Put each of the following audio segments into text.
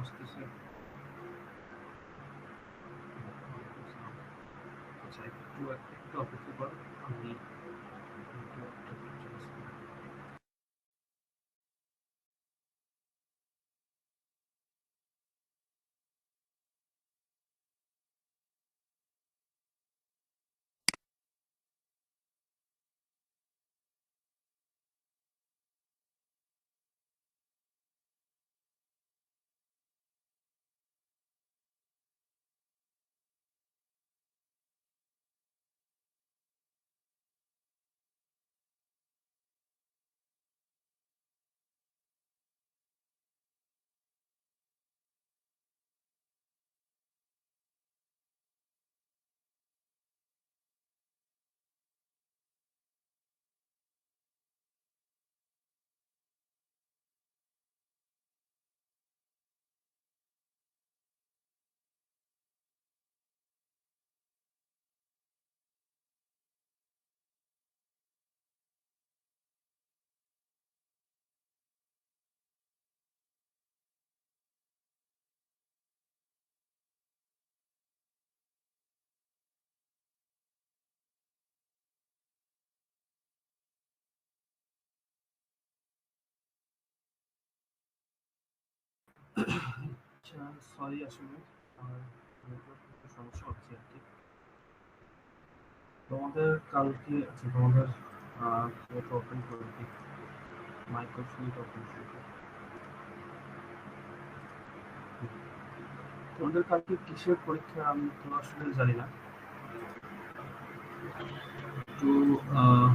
আসতেছে। আচ্ছা, একটু একটু অপেক্ষা করো, আমি সরি আসলে আমার নেটওয়ার্ক একটু সমস্যা হচ্ছে আর কি। তোমাদের কালকে আচ্ছা তোমাদের ওপেন করে দিই, মাইক্রোফোনটা ওপেন করে দিই। তোমাদের কালকে কিসের পরীক্ষা আমি তো আসলে জানি না। তো আহ,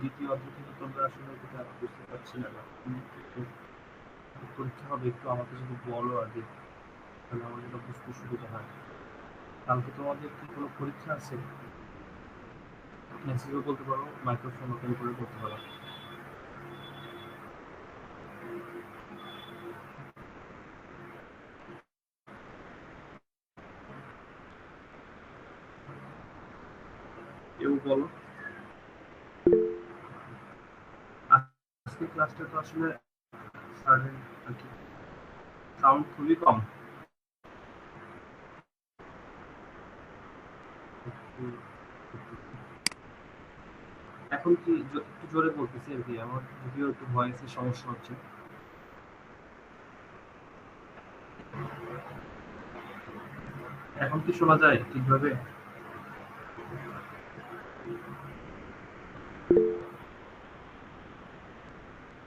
দ্বিতীয় অধ্যায় থেকে তোমরা আসলে যেটা বুঝতে পারছি না বা একটু পরীক্ষা হবে, একটু আমাকে যদি বলো আগে, তাহলে আমার যেটা বুঝতে সুবিধা হয়। কালকে তোমাদের কি কোনো পরীক্ষা আছে? মেসেজও বলতে পারো, মাইক্রোফোন ওপেন করে বলতে পারো। কেউ বলো। আজকে ক্লাসটা তো আসলে সাডেন আর কি, সাউন্ড খুবই কম। এখন কি একটু জোরে বলতেছি আর কি, আমার যদিও একটু ভয়েসের সমস্যা হচ্ছে। এখন কি শোনা যায় ঠিকভাবে?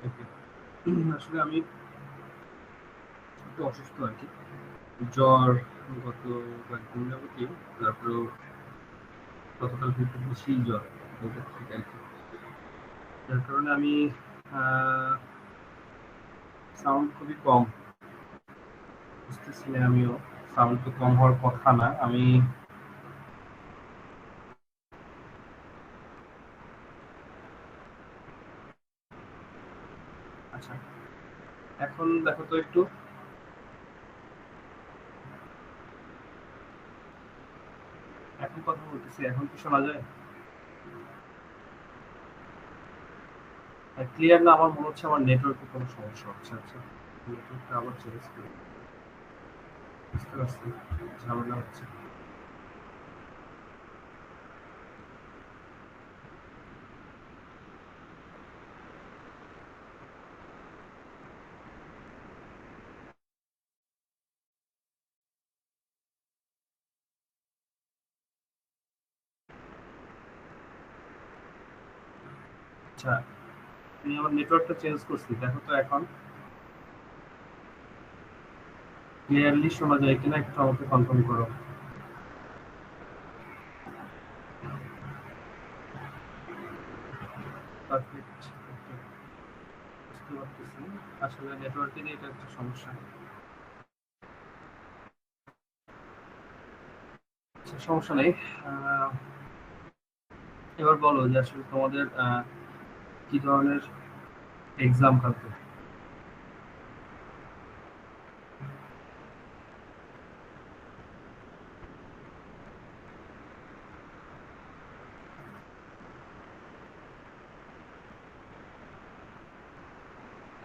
Okay. আসলে আমি একটু অসুস্থ আর কি, জ্বর গত কয়েকদিন যাবতীয়, তারপরেও গতকালকে একটু বেশি জ্বর ওদের থেকে আর কি। যার কারণে আমি সাউন্ড খুবই কম বুঝতেছি না। আমিও সাউন্ড তো কম হওয়ার কথা না। আমি আচ্ছা, এখন দেখো তো একটু, এখন কথা বলতেছি, এখন কি শোনা যায়? ক্লিয়ার না? আমার মনে হচ্ছে আমার নেটওয়ার্কে কোনো সমস্যা হচ্ছে। আচ্ছা, নেটওয়ার্কটা আবার চেঞ্জ করি। বুঝতে পারছি ঝামেলা হচ্ছে। আচ্ছা, আমি আমার নেটওয়ার্কটা চেঞ্জ করছি, দেখো তো এখন ক্লিয়ারলি শোনা যায় কিনা একটু আমাকে কনফার্ম করো। পারফেক্ট। বুঝতে পারতেছি, আসলে নেটওয়ার্কেরই এটা একটা সমস্যা। আচ্ছা, সমস্যা নেই। আহ, এবার বলো যে আসলে তোমাদের কি ধরনের এক্সাম কালকে?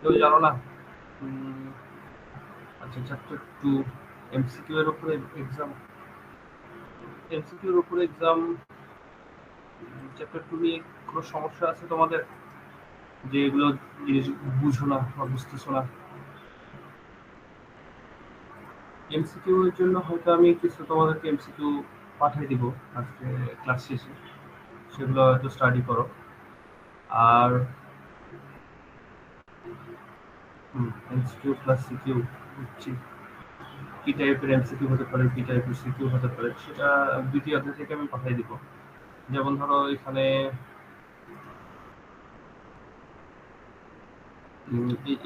কেউ জানো না? উম, আচ্ছা, চ্যাপ্টার 2 এমসিকিউ এর উপরে এক্সাম। এমসিকিউ এর উপরে এক্সাম চ্যাপ্টার 2 নিয়ে কোনো সমস্যা আছে তোমাদের, যে এগুলো জিনিস বুঝো না বা বুঝতেছো না? এমসিকিউ এর জন্য হয়তো আমি কিছু তোমাদেরকে এমসিকিউ পাঠিয়ে দিব আজকে ক্লাস শেষে, সেগুলো হয়তো স্টাডি করো। আর এমসিকিউ প্লাস সিকিউ হচ্ছে কি টাইপের এমসিকিউ হতে পারে, কি টাইপের সিকিউ হতে পারে, সেটা দ্বিতীয় অধ্যায় থেকে আমি পাঠিয়ে দিব। যেমন ধরো এখানে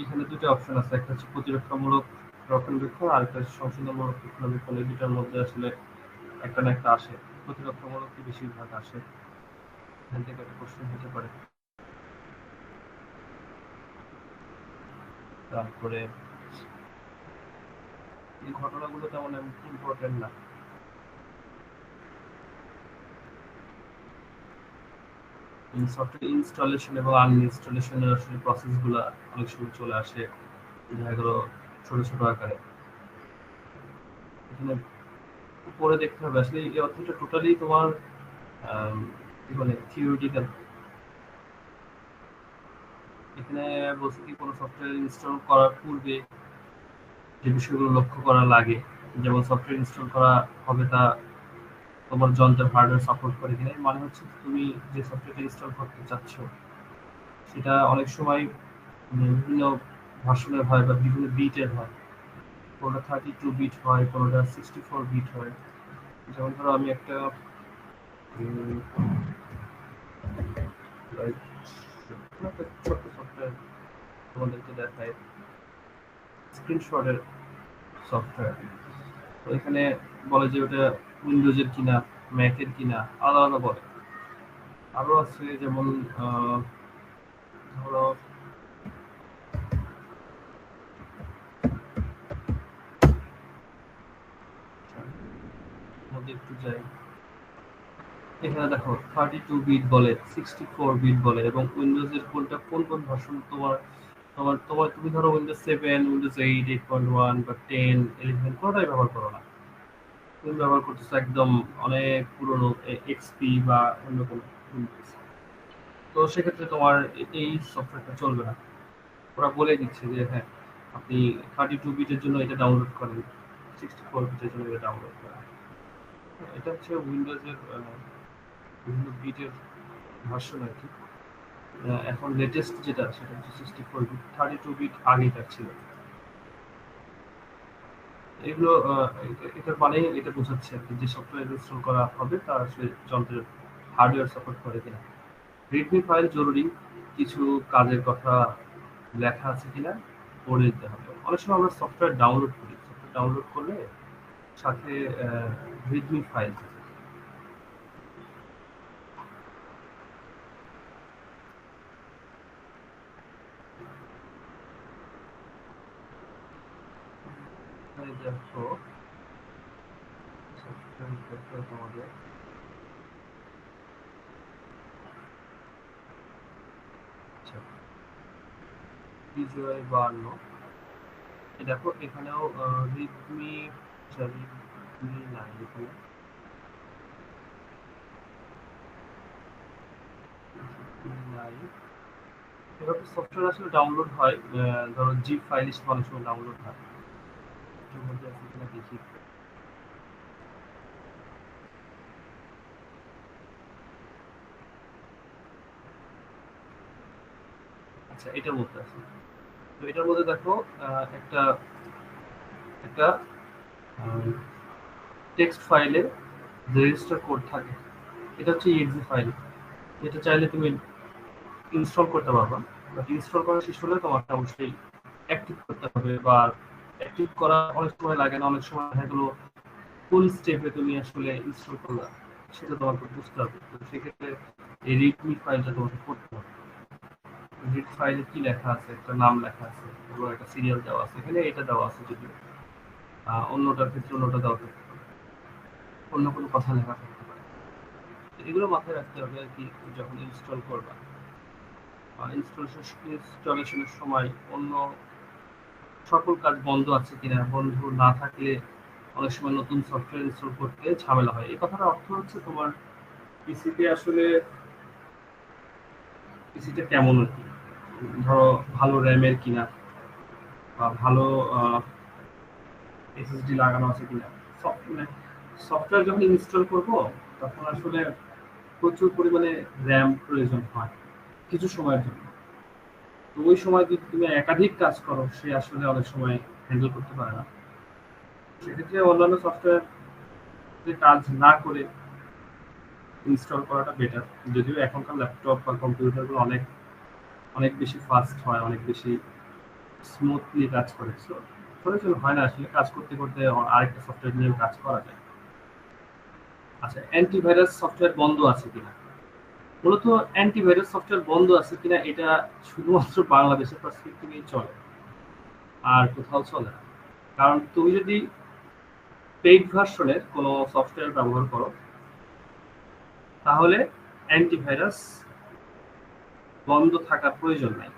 এখানে দুটো অপশন আছে, একটা হচ্ছে প্রতিরক্ষামূলক রক্ষণাবেক্ষণ আর একটা হচ্ছে সংশোধনমূলক রক্ষণাবেক্ষণ। এই দুটার মধ্যে আসলে একটা না একটা আসে, প্রতিরক্ষামূলক বেশিরভাগ আসে, এখান থেকে একটা কোশ্চেন হতে পারে। তারপরে এই ঘটনাগুলো তেমন ইম্পর্টেন্ট না। সফটওয়্যার ইনস্টলেশন এবং আনইনস্টলেশনের আসলে প্রসেসগুলো অনেক সময় চলে আসে, দেখা গেলো ছোট ছোট আকারে। এখানে পরে দেখতে হবে আসলে এই অধ্যায়টা টোটালি তোমার কি বলে থিওরিটিক্যাল। এখানে বলছে কি কোনো সফটওয়্যার ইনস্টল করার পূর্বে যে বিষয়গুলো লক্ষ্য করা লাগে, যেমন সফটওয়্যার ইনস্টল করা হবে তা তোমার যন্ত্রের হার্ডওয়্যার সাপোর্ট করে কিনা। মানে হচ্ছে তুমি যে সফটওয়্যারটা ইনস্টল করতে চাচ্ছ সেটা অনেক সময় বিভিন্ন ভার্সনের হয় বা বিভিন্ন বিটের হয়, কোনোটা 32 বিট হয়, কোনোটা 64 বিট হয়। যেমন ধরো আমি একটা ছোট্ট সফটওয়্যার তোমাদেরকে দেখায়, স্ক্রিনশটের সফটওয়্যার। তো এখানে বলে যে ওটা উইন্ডোজের কিনা, ম্যাকের কিনা, আলাদা আলাদা বলে। আরো আছে যেমন ধরো মধ্যে একটু যাই, এখানে দেখো 32 বিট বলে, 64 বিট বলে, এবং উইন্ডোজের কোনটা কোন কোন ভার্সন তোমার তোমার তোমার তুমি ধরো উইন্ডোজ 7, উইন্ডোজ 8, 8.1 বা 10, 11 কোনোটাই ব্যবহার করো না, তুমি ব্যবহার করতেছো একদম অনেক পুরনো এক্সপি বা অন্য কোনো উইন্ডোজ। তো সেক্ষেত্রে তোমার এই সফটওয়্যারটা চলবে না। ওরা বলে দিচ্ছে যে হ্যাঁ আপনি 32 বিটের জন্য এটা ডাউনলোড করেন, 64 বিটের জন্য এটা ডাউনলোড করেন। এটা হচ্ছে উইন্ডোজের বিভিন্ন বিটের ভার্সন আর কি। এখন লেটেস্ট যেটা সেটা হচ্ছে 64 বিট, 32 বিট আগেকার ছিল। এগুলো এটার মানে এটা বোঝাচ্ছে আর কি যে সফটওয়্যার ইনস্টল করা হবে তার আসলে যন্ত্রের হার্ডওয়্যার সাপোর্ট করে কিনা। রিডমি ফাইল জরুরি, কিছু কাজের কথা লেখা আছে কিনা পড়ে দিতে হবে। অনেক সময় আমরা সফটওয়্যার ডাউনলোড করি, সফটওয়্যার ডাউনলোড করলে সাথে রিডমি ফাইল থাকে। দেখো সফটওয়্যার দেখো তোমাদের, আচ্ছা বিজয় 52, দেখো এখানেও রিডমি, রিডমি নাই এখানে, নাই। এভাবে সফটওয়্যার আসলে ডাউনলোড হয়, ধরো জিপ ফাইল হিসেবে অনেক সময় ডাউনলোড হয়। এর মধ্যে আছে কিনা দেখি। আচ্ছা এটা বলতে আছে, তো এটার মধ্যে দেখো একটা একটা টেক্সট ফাইলে রেজিস্টার কোড থাকে, এটা হচ্ছে exe ফাইল। এটা চাইলে তুমি ইনস্টল করতে পারবা, বাট ইনস্টল করা শেষ হলে তোমাকে অবশ্যই অ্যাক্টিভ করতে হবে। বা অ্যাক্টিভ করা অনেক সময় লাগে না, অনেক সময় দেখা গেলো কোন স্টেপে তুমি আসলে ইনস্টল করলা সেটা তোমাকে বুঝতে হবে। তো সেক্ষেত্রে এই রিডমি ফাইলটা তোমাকে পড়তে হবে। রিড ফাইলে কি লেখা আছে, একটা নাম লেখা আছে এবং একটা সিরিয়াল দেওয়া আছে, এখানে এটা দেওয়া আছে, যদি অন্যটার ক্ষেত্রে অন্যটা দেওয়া থাকতে পারে, অন্য কোনো কথা লেখা থাকতে পারে। তো এগুলো মাথায় রাখতে হবে আর কি যখন ইনস্টল করবা। ইনস্টলেশনের সময় অন্য সকল কাজ বন্ধ আছে কিনা, বন্ধ না থাকলে অনেক সময় নতুন সফটওয়্যার ইনস্টল করতে ঝামেলা হয়। এই কথাটার অর্থ হচ্ছে তোমার পিসিতে আসলে পিসিটা কেমন আর কি, ধরো ভালো র্যামের কিনা বা ভালো এসএসডি লাগানো আছে কিনা। মানে সফটওয়্যার যখন ইনস্টল করব তখন আসলে প্রচুর পরিমাণে র্যাম প্রয়োজন হয় কিছু সময়ের জন্য। তো ওই সময় যদি তুমি একাধিক কাজ করো সে আসলে অনেক সময় হ্যান্ডেল করতে পারে না। সেক্ষেত্রে অন্যান্য সফটওয়্যার যে কাজ না করে ইনস্টল করাটা বেটার। যদিও এখনকার ল্যাপটপ বা কম্পিউটারগুলো অনেক অনেক বেশি ফাস্ট হয়, অনেক বেশি স্মুথলি কাজ করে। সো প্রয়োজন হয় না আসলে, কাজ করতে করতে আরেকটা সফটওয়্যার নিয়ে কাজ করা যায়। আচ্ছা, অ্যান্টিভাইরাস সফটওয়্যার বন্ধ আছে কিনা। মূলত অ্যান্টিভাইরাস সফটওয়্যার বন্ধ আছে কিনা এটা শুধুমাত্র বাংলাদেশের পার্সপেক্টিভেই চলে, আর কোথাও চলে না। কারণ তুমি যদি পেইড ভার্সনের কোনো সফটওয়্যার ব্যবহার করো তাহলে অ্যান্টিভাইরাস বন্ধ থাকার প্রয়োজন নাই,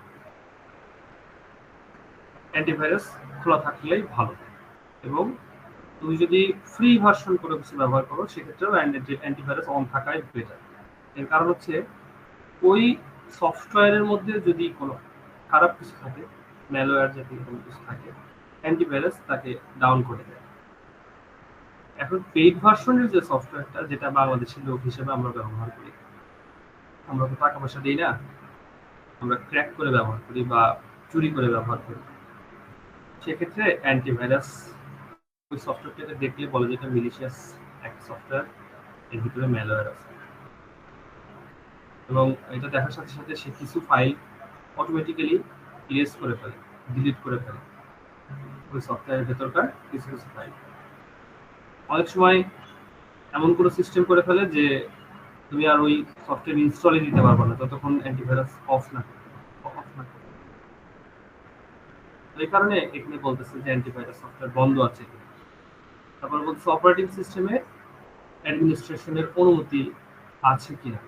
অ্যান্টিভাইরাস খোলা থাকলেই ভালো। এবং তুমি যদি ফ্রি ভার্সন কোনো কিছু ব্যবহার করো সেক্ষেত্রেও অ্যান্টিভাইরাস অন থাকাই বেটার। এর কারণ হচ্ছে ওই সফটওয়্যারের মধ্যে যদি কোনো খারাপ কিছু থাকে, ম্যালওয়্যার জাতীয় কোনো কিছু থাকে, অ্যান্টিভাইরাস তাকে ডাউন করে দেয়। এখন পেইড ভার্সনের যে সফটওয়্যারটা, যেটা বাংলাদেশের লোক হিসেবে আমরা ব্যবহার করি, আমরা তো টাকা পয়সা দিই না, আমরা ক্র্যাক করে ব্যবহার করি বা চুরি করে ব্যবহার করি। সেক্ষেত্রে অ্যান্টিভাইরাস ওই সফটওয়্যারটাকে দেখলে বলে যে এটা মিলিশিয়াস একটা সফটওয়্যার, এর ভিতরে ম্যালওয়্যার আছে। এবং এটা দেখার সাথে সাথে সে কিছু ফাইল অটোমেটিক্যালি ইরেজ করে ফেলে, ডিলিট করে ফেলে ওই সফটওয়্যারের ভেতরকার কিছু কিছু ফাইল। অনেক সময় এমন কোনো সিস্টেম করে ফেলে যে তুমি আর ওই সফটওয়্যার ইনস্টলই দিতে পারবে না যতক্ষণ অ্যান্টিভাইরাস অফ না করে। এই কারণে এখানে বলতেছে যে অ্যান্টিভাইরাস সফটওয়্যার বন্ধ আছে। তারপর বলছে অপারেটিং সিস্টেমে অ্যাডমিনিস্ট্রেশনের অনুমতি আছে কিনা।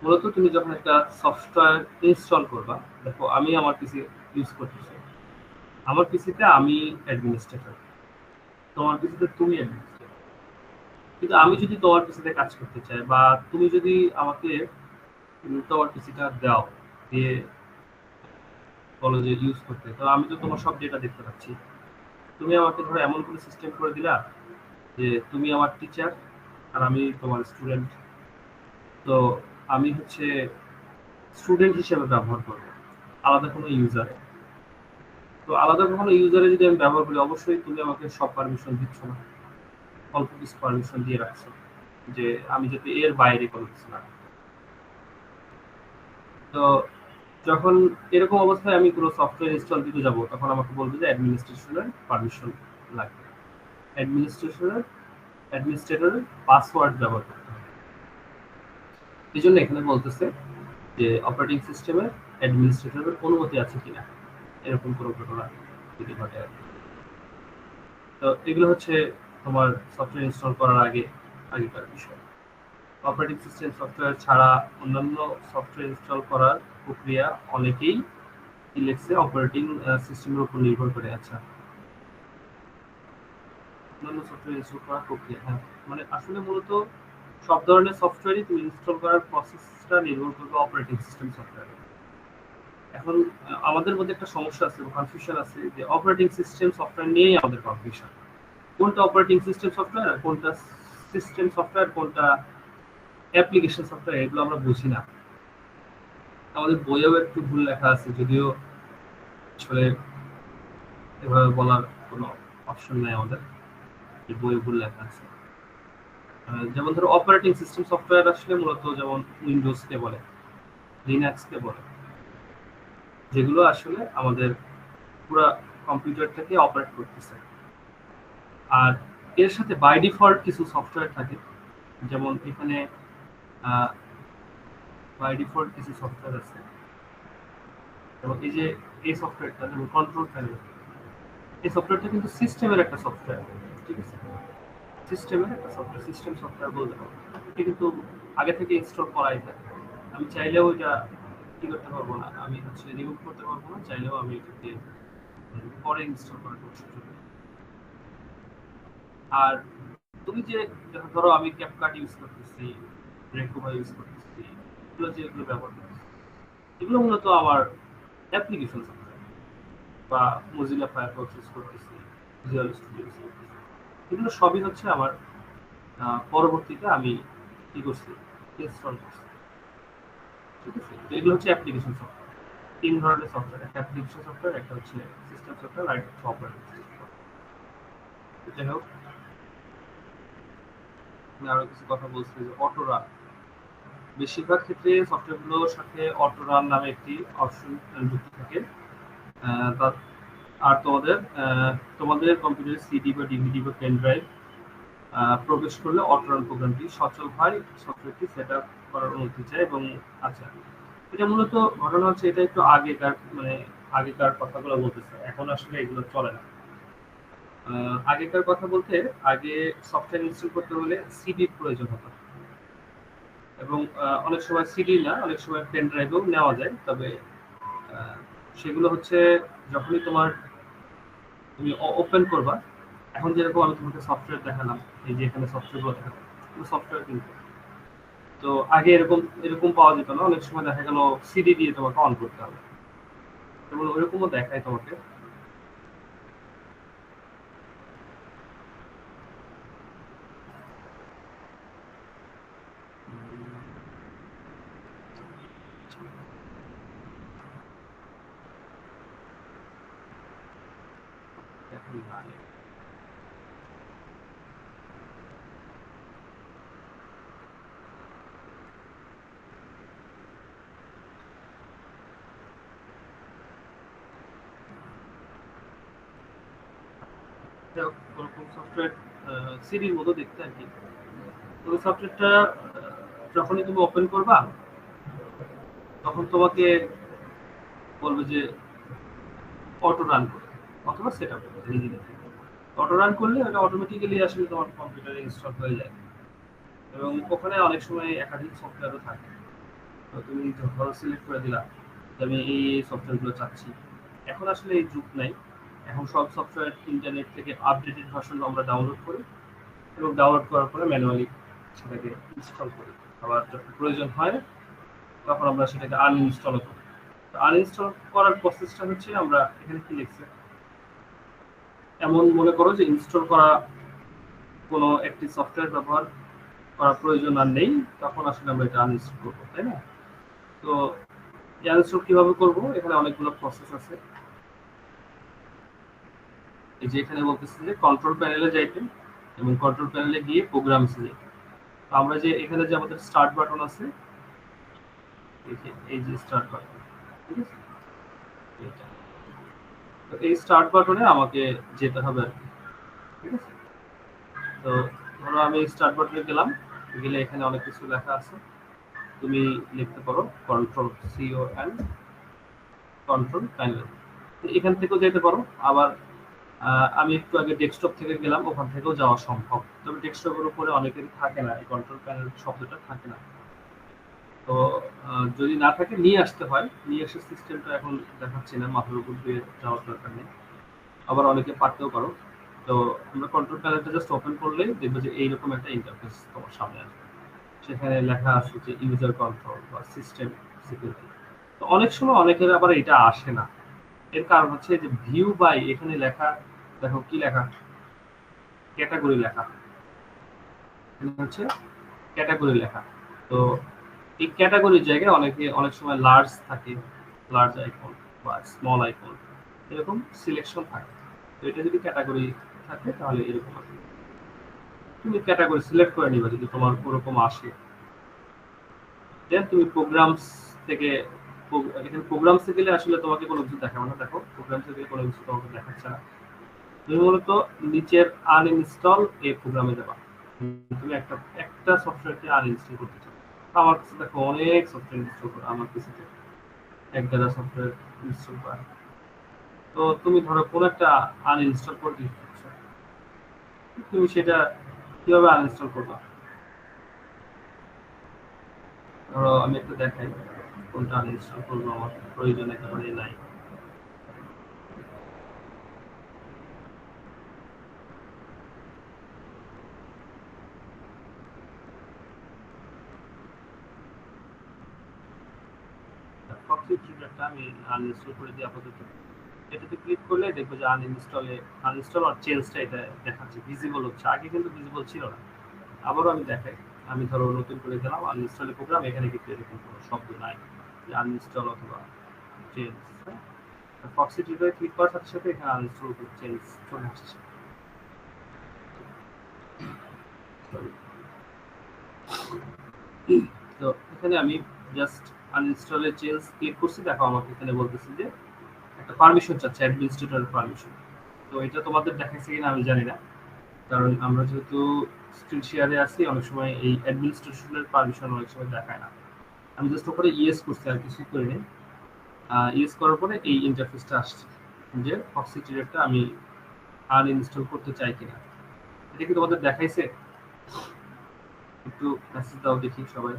মূলত তুমি যখন একটা সফটওয়্যার ইনস্টল করবা, দেখো আমি আমার পিসি ইউজ করতেছি, আমার পিসিতে আমি অ্যাডমিনিস্ট্রেটর, তোমার পিসিতে তুমি অ্যাডমিনিস্ট্রেটর। কিন্তু আমি যদি তোমার পিসিতে কাজ করতে চাই বা তুমি যদি আমাকে তোমার পিসিটা দাও, দিয়ে বলো যে ইউজ করতে, তো আমি তো তোমার সব ডেটা দেখতে পাচ্ছি। তুমি আমাকে ধরো এমন কোনো সিস্টেম করে দিলা যে তুমি আমার টিচার আর আমি তোমার স্টুডেন্ট, তো আমি হচ্ছে স্টুডেন্ট হিসেবে ব্যবহার করবো, আলাদা কোনো ইউজারে। তো আলাদা কোনো ইউজারে যদি আমি ব্যবহার করি, অবশ্যই তুমি আমাকে সব পারমিশন দিচ্ছ না, অল্প কিছু পারমিশন দিয়ে রাখছো যে আমি যাতে এর বাইরে কোনো কিছু না। তো যখন এরকম অবস্থায় আমি কোনো সফটওয়্যার ইনস্টল দিতে যাব, তখন আমাকে বলবে যে অ্যাডমিনিস্ট্রেশনের পারমিশন লাগবে, অ্যাডমিনিস্ট্রেটরের পাসওয়ার্ড ব্যবহার করতে হবে। এই জন্য এখানে বলতেছে যে অপারেটিং সিস্টেমের অ্যাডমিনিস্ট্রেটরের অনুমতি আছে কিনা, এরকম কোনো ঘটনা যদি ঘটে আর কি। তো এগুলো হচ্ছে তোমার সফটওয়্যার ইনস্টল করার আগেকার বিষয়। অপারেটিং সিস্টেম সফটওয়্যার ছাড়া অন্যান্য সফটওয়্যার ইনস্টল করার প্রক্রিয়া অনেকেই লিখছে অপারেটিং সিস্টেমের উপর নির্ভর করে। আচ্ছা, অন্যান্য সফটওয়্যার ইনস্টল করার প্রক্রিয়া, হ্যাঁ, মানে আসলে মূলত সব ধরনের সফটওয়্যারই তুমি ইনস্টল করার প্রসেসটা নির্ভর করবে অপারেটিং সিস্টেম সফটওয়্যারে। এখন আমাদের মধ্যে একটা সমস্যা আছে, কনফিউশন আছে যে অপারেটিং সিস্টেম সফটওয়্যার নিয়েই আমাদের কনফিউশন, কোনটা অপারেটিং সিস্টেম সফটওয়্যার, কোনটা সিস্টেম সফটওয়্যার, কোনটা অ্যাপ্লিকেশন সফটওয়্যার, এগুলো আমরা বুঝি না। আমাদের বইয়েও একটু ভুল লেখা আছে, যদিও আসলে এভাবে বলার কোনো অপশন নাই আমাদের, যে বইয়ে ভুল লেখা আছে। যেমন ধরো অপারেটিং সিস্টেম সফটওয়্যার আসলে মূলত যেমন উইন্ডোজকে বলে, লিনাক্সকে বলে, যেগুলো আসলে আমাদের পুরো কম্পিউটারটাকে অপারেট করতেছে। আর এর সাথে বাই ডিফল্ট কিছু সফটওয়্যার থাকে, যেমন এখানে বাই ডিফল্ট কিছু সফটওয়্যার আছে, এবং এই যে এই সফটওয়্যারটা যেমন কন্ট্রোল প্যানেল, এই সফটওয়্যারটা কিন্তু সিস্টেমের একটা সফটওয়্যার, ঠিক আছে, সিস্টেমের একটা সফটওয়্যার, সিস্টেম সফটওয়্যার বলতে পারবো। এটা কিন্তু আগে থেকে ইনস্টল করাই থাকে, আমি চাইলেও এটা কি করতে পারবো না, আমি হচ্ছে রিমুভ করতে পারবো না, চাইলেও আমি এটাকে পরে ইনস্টল করার কোনো সুযোগ নেই। আর তুমি যে ধরো আমি ক্যাপকাট ইউজ করতেছি, রেকুবা ইউজ করতেছি, যেগুলো ব্যবহার করতেছি এগুলো মূলত আমার অ্যাপ্লিকেশন সফটওয়্যার, বা মজিলা ফায়ারফক্স ইউজ করতেছি, ভিজুয়াল স্টুডিও ইউজ করতেছি। এগুলো সবই হচ্ছে আমার পরবর্তীতে আমি কি করছি, ইনস্টল করছি। ঠিক আছে, তো এগুলো হচ্ছে অ্যাপ্লিকেশন সফটওয়্যার। তিন ধরনের সফটওয়্যার, একটা অ্যাপ্লিকেশন সফটওয়্যার, একটা হচ্ছে সিস্টেম সফটওয়্যার, আর একটা অপারেটিং সিস্টেম। যাই হোক, আমি আরো কিছু কথা বলছি যে অটো রান। বেশিরভাগ ক্ষেত্রে সফটওয়্যারগুলোর সাথে অটো রান নামে একটি অপশন যুক্ত থাকে। আর তোমাদের কম্পিউটারে সিডি বা ডিভিডি বা পেন ড্রাইভ প্রবেশ করলে অটো রান প্রোগ্রামটি সচল হয়, সফটওয়্যারটি সেট আপ করার অনুমতি চায়। এবং আচ্ছা, এটা মূলত ঘটনা হচ্ছে, এটা একটু আগেকার কথাগুলো বলতেছে, এখন আসলে এগুলো চলে না। আগেকার কথা বলতে, আগে সফটওয়্যার ইনস্টল করতে হলে সিডির প্রয়োজন হতো, এবং অনেক সময় সিডি না, অনেক সময় পেন ড্রাইভেও নেওয়া যায়। তবে সেগুলো হচ্ছে যখনই তুমি ওপেন করবা, এখন যেরকম আমি তোমাকে সফটওয়্যার দেখালাম, এই যে এখানে সফটওয়্যারগুলো দেখালাম, সফটওয়্যার কিন্তু, তো আগে এরকম এরকম পাওয়া যেত না। অনেক সময় দেখা গেল সিডি দিয়ে তোমাকে অন করতে হবে, এবং ওইরকমও দেখায় তোমাকে। এখন নাই। ওরকম সফটওয়্যার সিডির মতো দেখতে আর কি। ওই সফটওয়্যারটা যখনই তুমি ওপেন করবা, তখন তোমাকে বলবে যে অটো রান করতে, অথবা সেট আপ করতে নিজে। অটো রান করলে ওটা অটোমেটিক্যালি আসলে তোমার কম্পিউটারে ইনস্টল হয়ে যায়, এবং ওখানে অনেক সময় একাধিক সফটওয়্যারও থাকে। তো তুমি ধরো সিলেক্ট করে দিলা যে আমি এই সফটওয়্যারগুলো চাচ্ছি। এখন আসলে এই যুগ নাই, এখন সব সফটওয়্যার ইন্টারনেট থেকে আপডেটেড ভার্সন আমরা ডাউনলোড করি, এবং ডাউনলোড করার পরে ম্যানুয়ালি সেটাকে ইনস্টল করি। আবার যখন প্রয়োজন হয় তখন আমরা সেটাকে আনইনস্টল করি। তো আনইনস্টল করার প্রসেসটা হচ্ছে, আমরা এখানে কি লিখছে, এমন মনে করো যে ইনস্টল করা কোনো একটি সফটওয়্যার ব্যবহার করার প্রয়োজন আর নেই, তখন আসলে আমরা এটা আনইনস্টল করবো, তাই না? তো আনইনস্টল কিভাবে করব, এখানে অনেকগুলো প্রসেস আছে। এই যে এখানে বলতেছে যে কন্ট্রোল প্যানেলে যাইতে, এবং কন্ট্রোল প্যানেলে গিয়ে প্রোগ্রামসে যাইতে। তো আমরা যে এখানে যে আমাদের স্টার্ট বাটন আছে, এই যে স্টার্ট বাটন, ঠিক আছে, এইটা। তো এই স্টার্ট বাটনে আমাকে যেতে হবে আর কি, ঠিক আছে। তো ধরো আমি স্টার্ট বাটনে গেলাম, গেলে এখানে অনেক কিছু লেখা আছে। তুমি লিখতে পারো কন্ট্রোল CON, কন্ট্রোল প্যানেল, এখান থেকেও যেতে পারো। আবার আমি একটু আগে ডেস্কটপ থেকে গেলাম, ওখান থেকেও যাওয়া সম্ভব। তবে ডেস্কটপের উপরে অনেকেরই থাকে না, এই কন্ট্রোল প্যানেল শব্দটা থাকে না। তো যদি না থাকে নিয়ে আসতে হয়, নিয়ে আসার সিস্টেমটা এখন দেখাচ্ছি না, মাথার উপর দিয়ে যাওয়ার দরকার নেই। আবার অনেকে পারতেও পারো। তো আমরা কন্ট্রোল প্যানেলটা জাস্ট ওপেন করলেই দেখবো যে এইরকম একটা ইন্টারফেস তোমার সামনে আসবে। সেখানে লেখা আছে যে ইউজার কন্ট্রোল বা সিস্টেম সিকিউরিটি। তো অনেক সময় অনেকের আবার এটা আসে না। এর কারণ হচ্ছে যে ভিউ বাই, এখানে লেখা, দেখো কি লেখা, ক্যাটাগরি লেখা, এখানে হচ্ছে ক্যাটাগরি লেখা। তো এই ক্যাটাগরির জায়গায় অনেক সময় লার্জ থাকে, লার্জ আইকন বা স্মল আইকন, এরকম সিলেকশন থাকে। তো এটা যদি ক্যাটাগরি থাকে তাহলে এরকম আসবে। তুমি ক্যাটাগরি সিলেক্ট করে নিবা যদি তোমার ওরকম আসে। দেন তুমি প্রোগ্রামস থেকে, এখানে প্রোগ্রামসে গেলে আসলে তোমাকে কোনো কিছু দেখাবে না। দেখো প্রোগ্রামসে গেলে কোনো কিছু তোমাকে দেখাচ্ছে না। তুমি মূলত নিচের আনইনস্টল এই প্রোগ্রামে যাবা। তুমি একটা একটা সফটওয়্যারকে আনইনস্টল করতে চাও। আমার কাছে দেখো অনেক সফটওয়্যার ইনস্টল করা, আমার পিসিতে 1,000 সফটওয়্যার ইনস্টল করা। তো তুমি ধরো কোন একটা আনইনস্টল করে দিচ্ছ, তুমি সেটা কিভাবে আনইনস্টল করবা? ধরো আমি একটু দেখাই কোনটা আনইনস্টল করবো, আমার প্রয়োজন একেবারে নাই। প্রক্সি ট্রিগারটা আমি আনইনস্টল করে দিই আপাতত। এটাতে ক্লিক করলে দেখবো যে আনইনস্টল আর চেঞ্জটা এটা দেখাচ্ছে, ভিজিবল হচ্ছে। আগে কিন্তু ভিজিবল ছিল না। আবারও আমি দেখাই, আমি ধরো নতুন করে দিলাম আনইনস্টলের প্রোগ্রাম, এখানে কিন্তু এরকম কোনো শব্দ নাই যে আনইনস্টল অথবা চেঞ্জ। প্রক্সি ট্রিগারে ক্লিক করার সাথে সাথে এখানে আনইনস্টল চেঞ্জ চলে আসছে। তো এখানে আমি জাস্ট আনইনস্টলে চেঞ্জ ক্লিক করছি, দেখো আমাকে এখানে বলতেছে যে একটা পারমিশন চাচ্ছে, অ্যাডমিনিস্ট্রেটর পারমিশন। তো এটা তোমাদের দেখাইছে কিনা আমি জানি না, কারণ আমরা যেহেতু স্ক্রিন শেয়ারে আছি, অনেক সময় এই অ্যাডমিনিস্ট্রেশনের পারমিশন অনেক সময় দেখায় না। আমি জাস্ট উপরে ইয়েস করছি আর কিছু করিনি। ইয়েস করার পরে এই ইন্টারফেসটা আসছে যে প্রক্সি ট্রিগারটা আমি আনইনস্টল করতে চাই কিনা। এটা কি তোমাদের দেখাইছে? একটু মেসেজ দাও দেখি সবাই।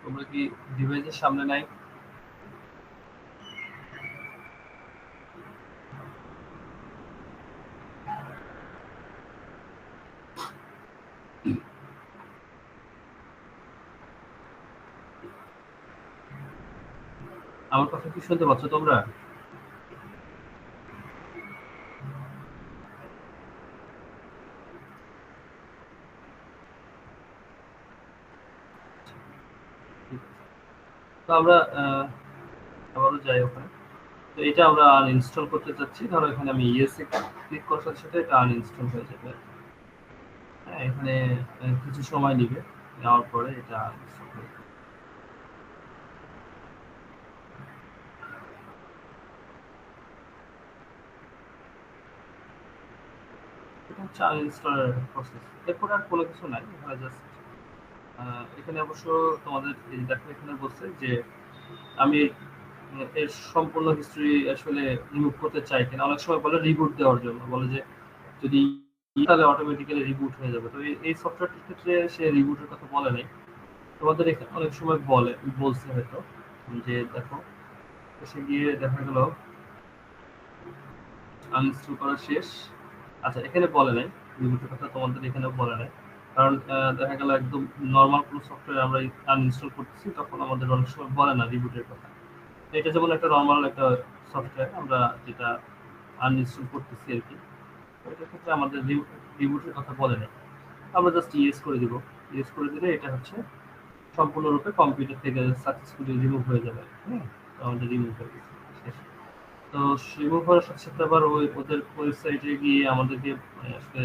তোমরা কি ডিভাইসের সামনে নাই? আমার কথা কি শুনতে পাচ্ছ তোমরা? তো আমরা আবারও যাই ওখানে। তো এটা আমরা আনইনস্টল করতে চাচ্ছি, ধরো এখানে আমি ইয়েসে ক্লিক করার সাথে সাথে এটা আনইনস্টল হয়ে যাবে। হ্যাঁ, এখানে কিছু সময় নেবে, নেওয়ার পরে এটা আনইনস্টল হয়ে যাবে। এটা হচ্ছে আনইনস্টলের প্রসেস। এরপরে আর কোনো কিছু নাই, এখানে জাস্ট এখানে অবশ্য তোমাদের এই দেখো এখানে বলছে যে আমি এর সম্পূর্ণ হিস্ট্রি আসলে রিমুভ করতে চাই কিনা। অনেক সময় বলে রিবুট দেওয়ার জন্য, বলে যে যদি তাহলে অটোমেটিক্যালি রিবুট হয়ে যাবে। তো এই সফটওয়্যারটির ক্ষেত্রে সে রিবুটের কথা বলে নাই। তোমাদের এখানে অনেক সময় বলছে হয়তো যে দেখো এসে গিয়ে দেখা গেল আনইনস্টল করা শেষ। আচ্ছা, এখানে বলে নাই রিবুটের কথা, তোমাদের এখানে বলে নাই। কারণ দেখা গেল একদম নর্মাল কোনো সফটওয়্যার আমরা আনইনস্টল করতেছি, তখন আমাদের অনেক সময় বলে না রিবুটের কথা। এটা যেমন একটা নর্মাল একটা সফটওয়্যার আমরা যেটা আনইনস্টল করতেছি আর কি, এটার ক্ষেত্রে আমাদের রিবুটের কথা বলে নাই। আমরা জাস্ট ইয়েস করে দিব। ইয়েস করে দিলে এটা হচ্ছে সম্পূর্ণরূপে কম্পিউটার থেকে সাকসেসফুলি রিমুভ হয়ে যাবে। হ্যাঁ, তো আমাদের রিমুভ হয়ে গেছে শেষ। তো রিমুভ হওয়ার সাথে সাথে আবার ওদের ওয়েবসাইটে গিয়ে আমাদেরকে আসলে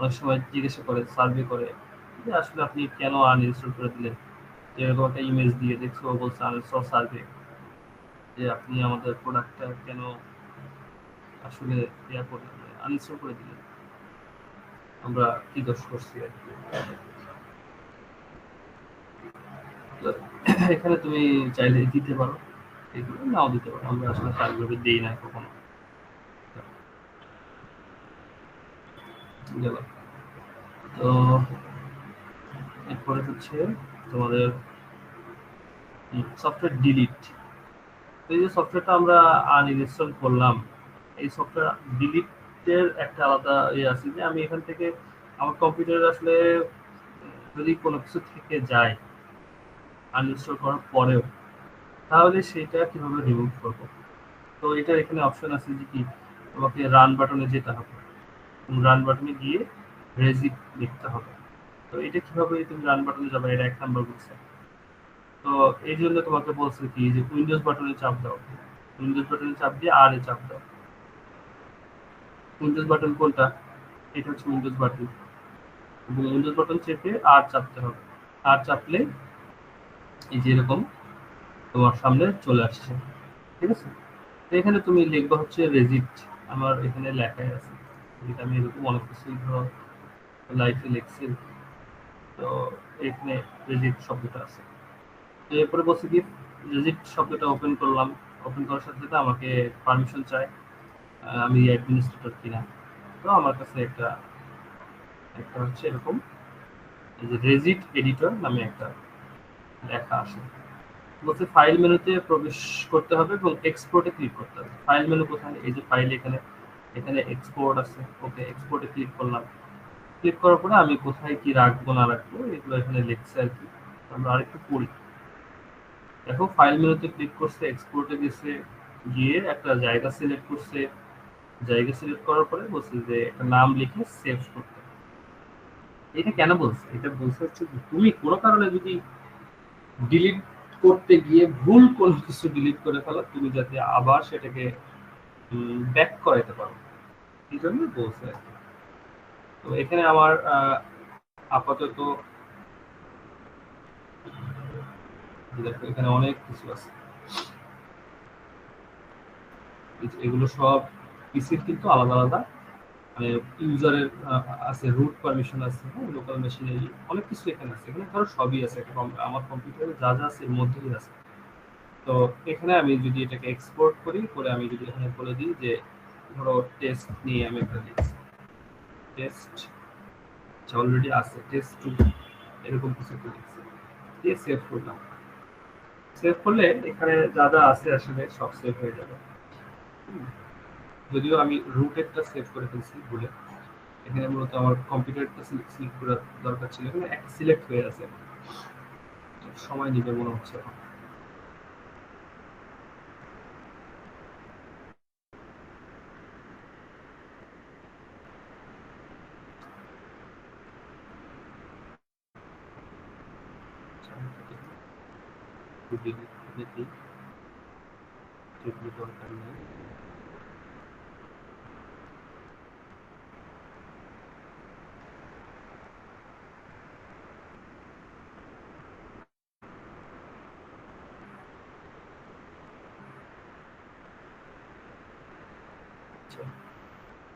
অনেক সময় জিজ্ঞাসা করে, সার্ভে করে যে আসলে আপনি কেন আনইনস্টল করে দিলেন। যেরকম একটা ইমেজ দিয়ে দেখছো বলছে আনইনস্টল সার্ভে, যে আপনি আমাদের প্রোডাক্টটা কেন আসলে ইয়া করলেন, আনইনস্টল করে দিলেন, আমরা কি দোষ করছি আর কি। তো এখানে তুমি চাইলে দিতে পারো, এগুলো নাও দিতে পারো, আমরা আসলে সার্ভে দিই না কখনো। গেল। তো এরপরে হচ্ছে তোমাদের সফটওয়্যার ডিলিট। এই যে সফটওয়্যারটা আমরা আনইনস্টল করলাম, এই সফটওয়্যার ডিলিটের একটা আলাদা ইয়ে আছে যে আমি এখান থেকে আমার কম্পিউটারে আসলে যদি কোনো কিছু থেকে যায় আনইনস্টল করার পরেও, তাহলে সেটা কিভাবে রিমুভ করব। তো এটা এখানে অপশন আছে যে কি তোমাকে রান বাটনে যেতে হবে, রান বাটনে গিয়ে রেজিট লিখতে হবে। তো এটা কিভাবে তুমি রান বাটনে যাবে, এটা 1 নাম্বার বলছে। তো এই জন্য তোমাকে বলছে কি যে উইন্ডোজ বাটনে চাপ দাও, উইন্ডোজ বাটনে চাপ দিয়ে আর এ চাপ দাও। উইন্ডোজ বাটন কোনটা? এটা হচ্ছে উইন্ডোজ বাটন, এবং উইন্ডোজ বাটন চেপে আর চাপতে হবে। আর চাপলে এই যে এরকম তোমার সামনে চলে আসছে, ঠিক আছে। তো এখানে তুমি লিখবা হচ্ছে রেজিট, আমার এখানে লেখাই আছে, যেটা আমি এরকম অনেক কিছুই ধরো লাইফে লিখছি। তো এখানে রেজিট শব্দটা আছে। তো এরপরে বলছে কি রেজিট শব্দটা ওপেন করলাম, ওপেন করার সাথে সাথে আমাকে পারমিশন চাই আমি অ্যাডমিনিস্ট্রেটর কিনা। তো আমার কাছে একটা একটা হচ্ছে এরকম এই যে রেজিট এডিটর নামে একটা লেখা আসে। বলছে ফাইল মেনুতে প্রবেশ করতে হবে এবং এক্সপোর্টে ক্লিক করতে হবে। ফাইল মেনু কোথায়? এই যে ফাইল এখানে, এখানে এক্সপোর্ট আছে। ওকে, এক্সপোর্টে ক্লিক করলাম। ক্লিক করার পরে আমি কোথায় কি রাখবো না রাখবো এগুলো এখানে লিখছে আর কি। আমরা আরেকটু পড়ি। দেখো ফাইল মেনুতে ক্লিক করছে, এক্সপোর্টে গেছে, গিয়ে একটা জায়গা সিলেক্ট করছে। জায়গা সিলেক্ট করার পরে বলছে যে একটা নাম লিখে সেভ করতে। এটা কেন বলছে? এটা বলছে হচ্ছে যে তুমি কোনো কারণে যদি ডিলিট করতে গিয়ে ভুল কোনো কিছু ডিলিট করে ফেলো, তুমি যাতে আবার সেটাকে ব্যাক করাইতে পারো, এই জন্য বলছে আর কি। তো এখানে আমার আপাতত দেখো এখানে অনেক কিছু আছে। এগুলো সব পিসির কিন্তু আলাদা আলাদা, মানে ইউজারের আছে, রুট পারমিশন আছে, লোকাল মেশিনারি, অনেক কিছু এখানে আছে। এখানে ধরো সবই আছে, আমার কম্পিউটারে যা যা আছে এর মধ্যেই আছে। তো এখানে আমি যদি এটাকে এক্সপোর্ট করি, করে আমি যদি এখানে বলে দিই যে ধরো টেস্ট নিয়ে আমি একটা লিখছি, টেস্ট অলরেডি আছে, টেস্ট টু, এরকম কিছু একটা লিখছি, দিয়ে সেভ করলাম। সেভ করলে এখানে যা যা আছে আসলে সব সেভ হয়ে যাবে। যদিও আমি রুটেরটা সেভ করে ফেলছি ভুলে, এখানে মূলত আমার কম্পিউটারটা সিলেক্ট করার দরকার ছিল, এখানে একটা সিলেক্ট হয়ে আছে, সময় নিবে মনে হচ্ছে এখন। দেখি দরকার নেই।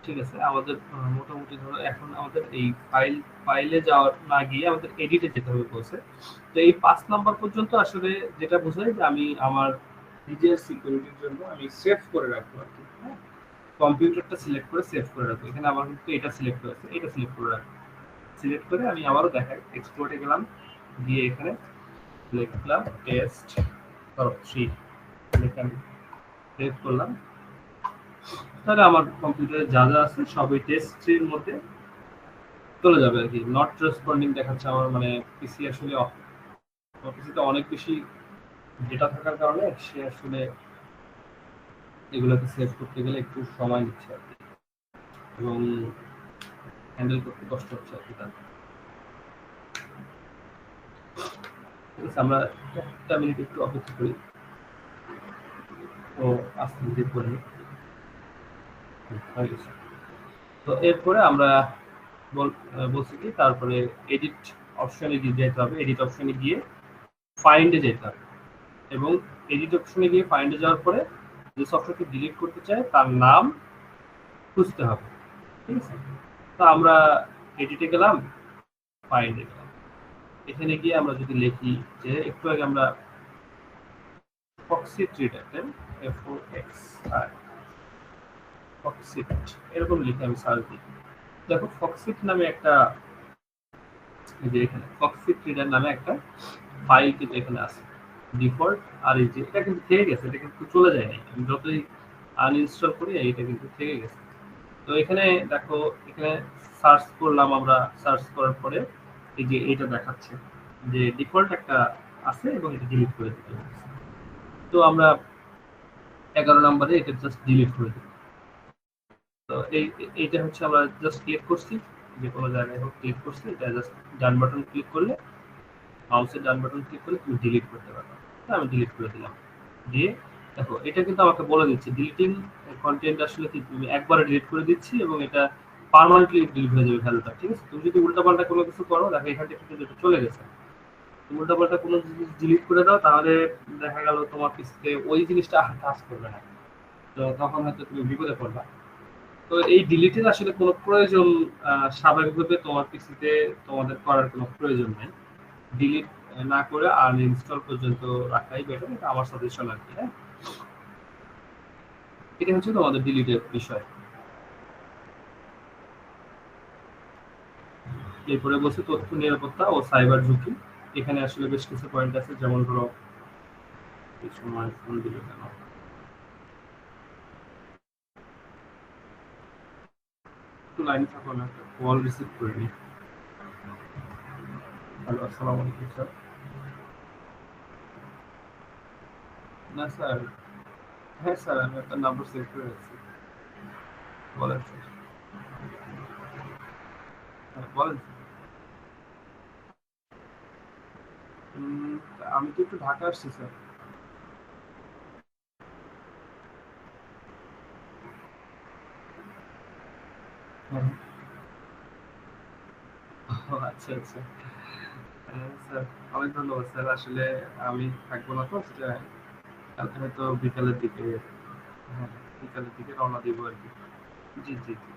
ঠিক আছে, আমাদের মোটামুটি ধরো এখন আমাদের এই ফাইলে যাওয়ার না গিয়ে আমাদের এডিটে যেতে হবে বলছে। তো এই 5 নাম্বার পর্যন্ত আসলে যেটা বোঝায় যে আমি আমার নিজের সিকিউরিটির জন্য আমি সেভ করে রাখবো আর কি। হ্যাঁ, কম্পিউটারটা সিলেক্ট করে সেভ করে রাখবো। এখানে আমার কিন্তু এটা সিলেক্ট হয়েছে, এটা সিলেক্ট করে রাখবো। সিলেক্ট করে আমি আবারও দেখাই, এক্সপোর্টে গেলাম, গিয়ে এখানে লিখলাম টেস্ট 3, লিখে আমি সেভ করলাম। তাহলে আমার কম্পিউটারে যা যা আছে সবই টেস্টের মধ্যে চলে যাবে আর কি। নট রেসপন্ডিং দেখাচ্ছে আমার, মানে পিসি আসলে পিসিতে অনেক বেশি ডেটা থাকার কারণে সে আসলে এগুলোকে সেভ করতে গেলে একটু সময় নিচ্ছে আর কি, এবং হ্যান্ডেল করতে কষ্ট হচ্ছে আর কি তার। ঠিক আছে, আমরা একটা মিনিট একটু অপেক্ষা করি। তো আস্তে ধীরে করে হয়ে গেছে। তো এরপরে আমরা বলছি কি, তারপরে এডিট অপশনে গিয়ে যেতে হবে। এডিট অপশনে গিয়ে ফাইন্ডে যেতে হবে, এবং এডিট অপশনে গিয়ে ফাইন্ডে যাওয়ার পরে যে সফটওয়্যারকে ডিলিট করতে চাই তার নাম খুঁজতে হবে। ঠিক আছে, তো আমরা এডিটে গেলাম, ফাইন্ডে গেলাম। এখানে গিয়ে আমরা যদি লিখি যে একটু আগে আমরা ফক্সিট রিডাক্টেন F4XI ফক্সিট এরকম লিখে আমি সার্চ দিই। দেখো ফক্সিট নামে একটা, যে এখানে ফক্সিট রিডার নামে একটা ফাইল কিন্তু এখানে আছে ডিফল্ট। আর এই যে এটা কিন্তু থেকে গেছে, এটা কিন্তু চলে যায় নাই, আমি যতই আনইনস্টল করি এটা কিন্তু থেকে গেছে। তো এখানে দেখো, এখানে সার্চ করলাম আমরা, সার্চ করার পরে এই যে এটা দেখাচ্ছে যে ডিফল্ট একটা আছে এবং এটা ডিলিট করে দিতে হবে। তো আমরা 11 নম্বরে এটা জাস্ট ডিলিট করে দিই। তো এইটা হচ্ছে আমরা জাস্ট ক্লিক করছি, যে কোনো জায়গায় হোক ক্লিক করছি, এটা জাস্ট ডান বাটন ক্লিক করলে, মাউসের ডান বাটন ক্লিক করলে তুমি ডিলিট করতে পারবে। আমি ডিলিট করে দিলাম। দিয়ে দেখো এটা কিন্তু আমাকে বলে দিচ্ছে ডিলিটিং কন্টেন্ট আসলে কি, তুমি একবারে ডিলিট করে দিচ্ছি এবং এটা পার্মানেন্টলি ডিলিট হয়ে যাবে ভ্যালুটা। ঠিক আছে, তুমি যদি উল্টাপাল্টা কোনো কিছু করো, দেখো এখান থেকে কিন্তু এটা চলে গেছে। তুমি উল্টাপাল্টা কোনো জিনিস ডিলিট করে দাও, তাহলে দেখা গেল তোমার পিসিতে ওই জিনিসটা আর কাজ করবে না, তো তখন হয়তো তুমি বিপদে পড়বা। তো এই ডিলিটের আসলে কোনো প্রয়োজন স্বাভাবিকভাবে তোমার পিসিতে তোমাদের করার কোনো প্রয়োজন নেই। ডিলিট না করে আনইনস্টল পর্যন্ত রাখাই বেটার, এটা আমার সাজেশন আর কি। হ্যাঁ, এটা হচ্ছে তোমাদের ডিলিটের বিষয়। এরপরে বলছে তথ্য নিরাপত্তা ও সাইবার ঝুঁকি। এখানে আসলে বেশ কিছু পয়েন্ট আছে, যেমন ধরো এই সময় ফোন দিল কেন, একটু লাইনে থাকো না, একটা কল রিসিভ করে নি। হ্যালো, আসসালামু আলাইকুম স্যার। না স্যার, হ্যাঁ স্যার, আমি একটা নাম্বার সেভ করে রাখছি। বলেন স্যার। হ্যাঁ, বলেন স্যার। উম, আমি তো একটু ঢাকা আসছি স্যার। হ্যাঁ। ও আচ্ছা আচ্ছা। হ্যাঁ, স্যার, অনেক ধন্যবাদ স্যার। আসলে আমি থাকবো না তো, সেটা কালকে হয়তো বিকালের দিকে, হ্যাঁ, বিকালের দিকে রওনা দিব আর কি। জি জি জি।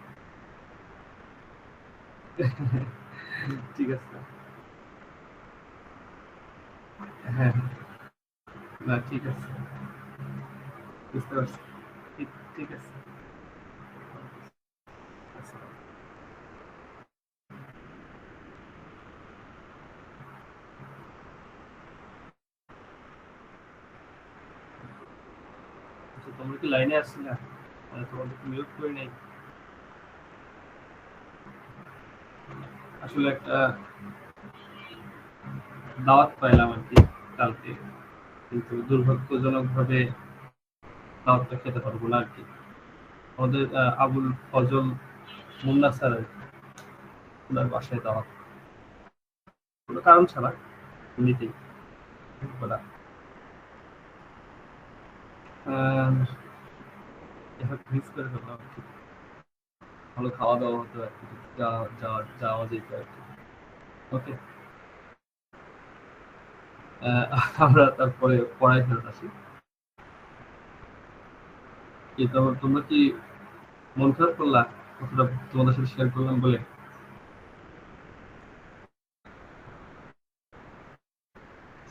ঠিক আছে। হ্যাঁ, না ঠিক আছে, বুঝতে পারছি। ঠিক, ঠিক আছে। আচ্ছা। আচ্ছা, তোমরা কি লাইনে আসছি না? তোমাদের মিউট করে নেই। আসলে একটা দাওয়াত পাইলাম আর কি কালকে, কিন্তু দুর্ভাগ্যজনক ভাবে দাওয়াতটা খেতে পারবো না আর কি। আমাদের আবুল ফজল মুন্না স্যার আর কি, ওনার বাসায় দাওয়াত, কোনো কারণ ছাড়া, এমনিতেই বলা। মিস করে ফেললাম আর কি। ভালো খাওয়া দাওয়া হতো আর কি, যাওয়া যাওয়া যেত আর কি। ওকে। আমরা তারপরে পড়ায় ফেরত আসি। কি তোমরা কি মন খারাপ করলা কতটা তোমাদের সাথে শেয়ার করলাম বলে?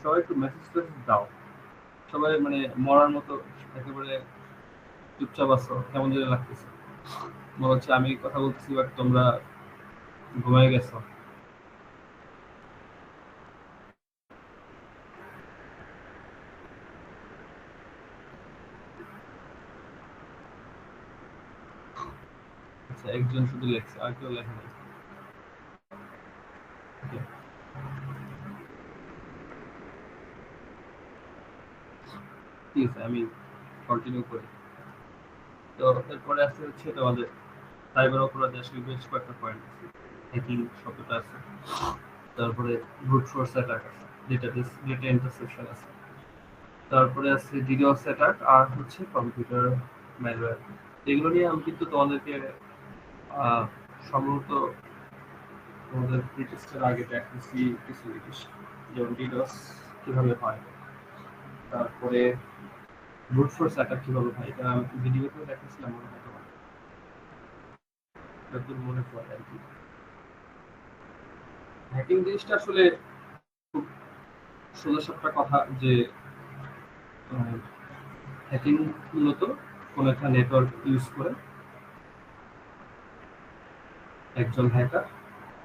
সবাই একটু মেসেজ টেসেজ দাও। সবাই মানে মরার মতো একেবারে চুপচাপ আছো, কেমন যেন লাগতেছে। মনে হচ্ছে আমি কথা বলতেছি বাট তোমরা ঘুমায় গেছো। আচ্ছা, একজন শুধু লেখছে, আর কেউ লেখে নাই। Okay, ঠিক আছে, আমি কন্টিনিউ করি। তো এরপরে আসছে হচ্ছে তোমাদের সাইবার অপরাধে আসলে বেশ কয়েকটা পয়েন্ট আছে। হ্যাকিং শব্দটা আছে, তারপরে ব্রুট ফোর্স অ্যাটাক আছে, ডেটা ইন্টারসেপশন আছে, তারপরে আছে ডিডোস অ্যাটাক, আর হচ্ছে কম্পিউটার ম্যালওয়্যার। এগুলো নিয়ে আমি কিন্তু তোমাদেরকে সম্ভবত তোমাদের প্রিটেস্টের আগে দেখাচ্ছি কিছু জিনিস, যেমন ডিডোস কিভাবে হয়, তারপরে ব্রুট ফোর্স অ্যাটাক কিভাবে হয়, এটা আমি ভিডিওতেও দেখাচ্ছিলাম মনে হয় তোমার, যতদূর মনে পড়ে আর কি। হ্যাকিং জিনিসটা আসলে খুব সোজা সাপটা কথা, যে হ্যাকিং মূলত কোনো একটা নেটওয়ার্ক ইউজ করে একজন হ্যাকার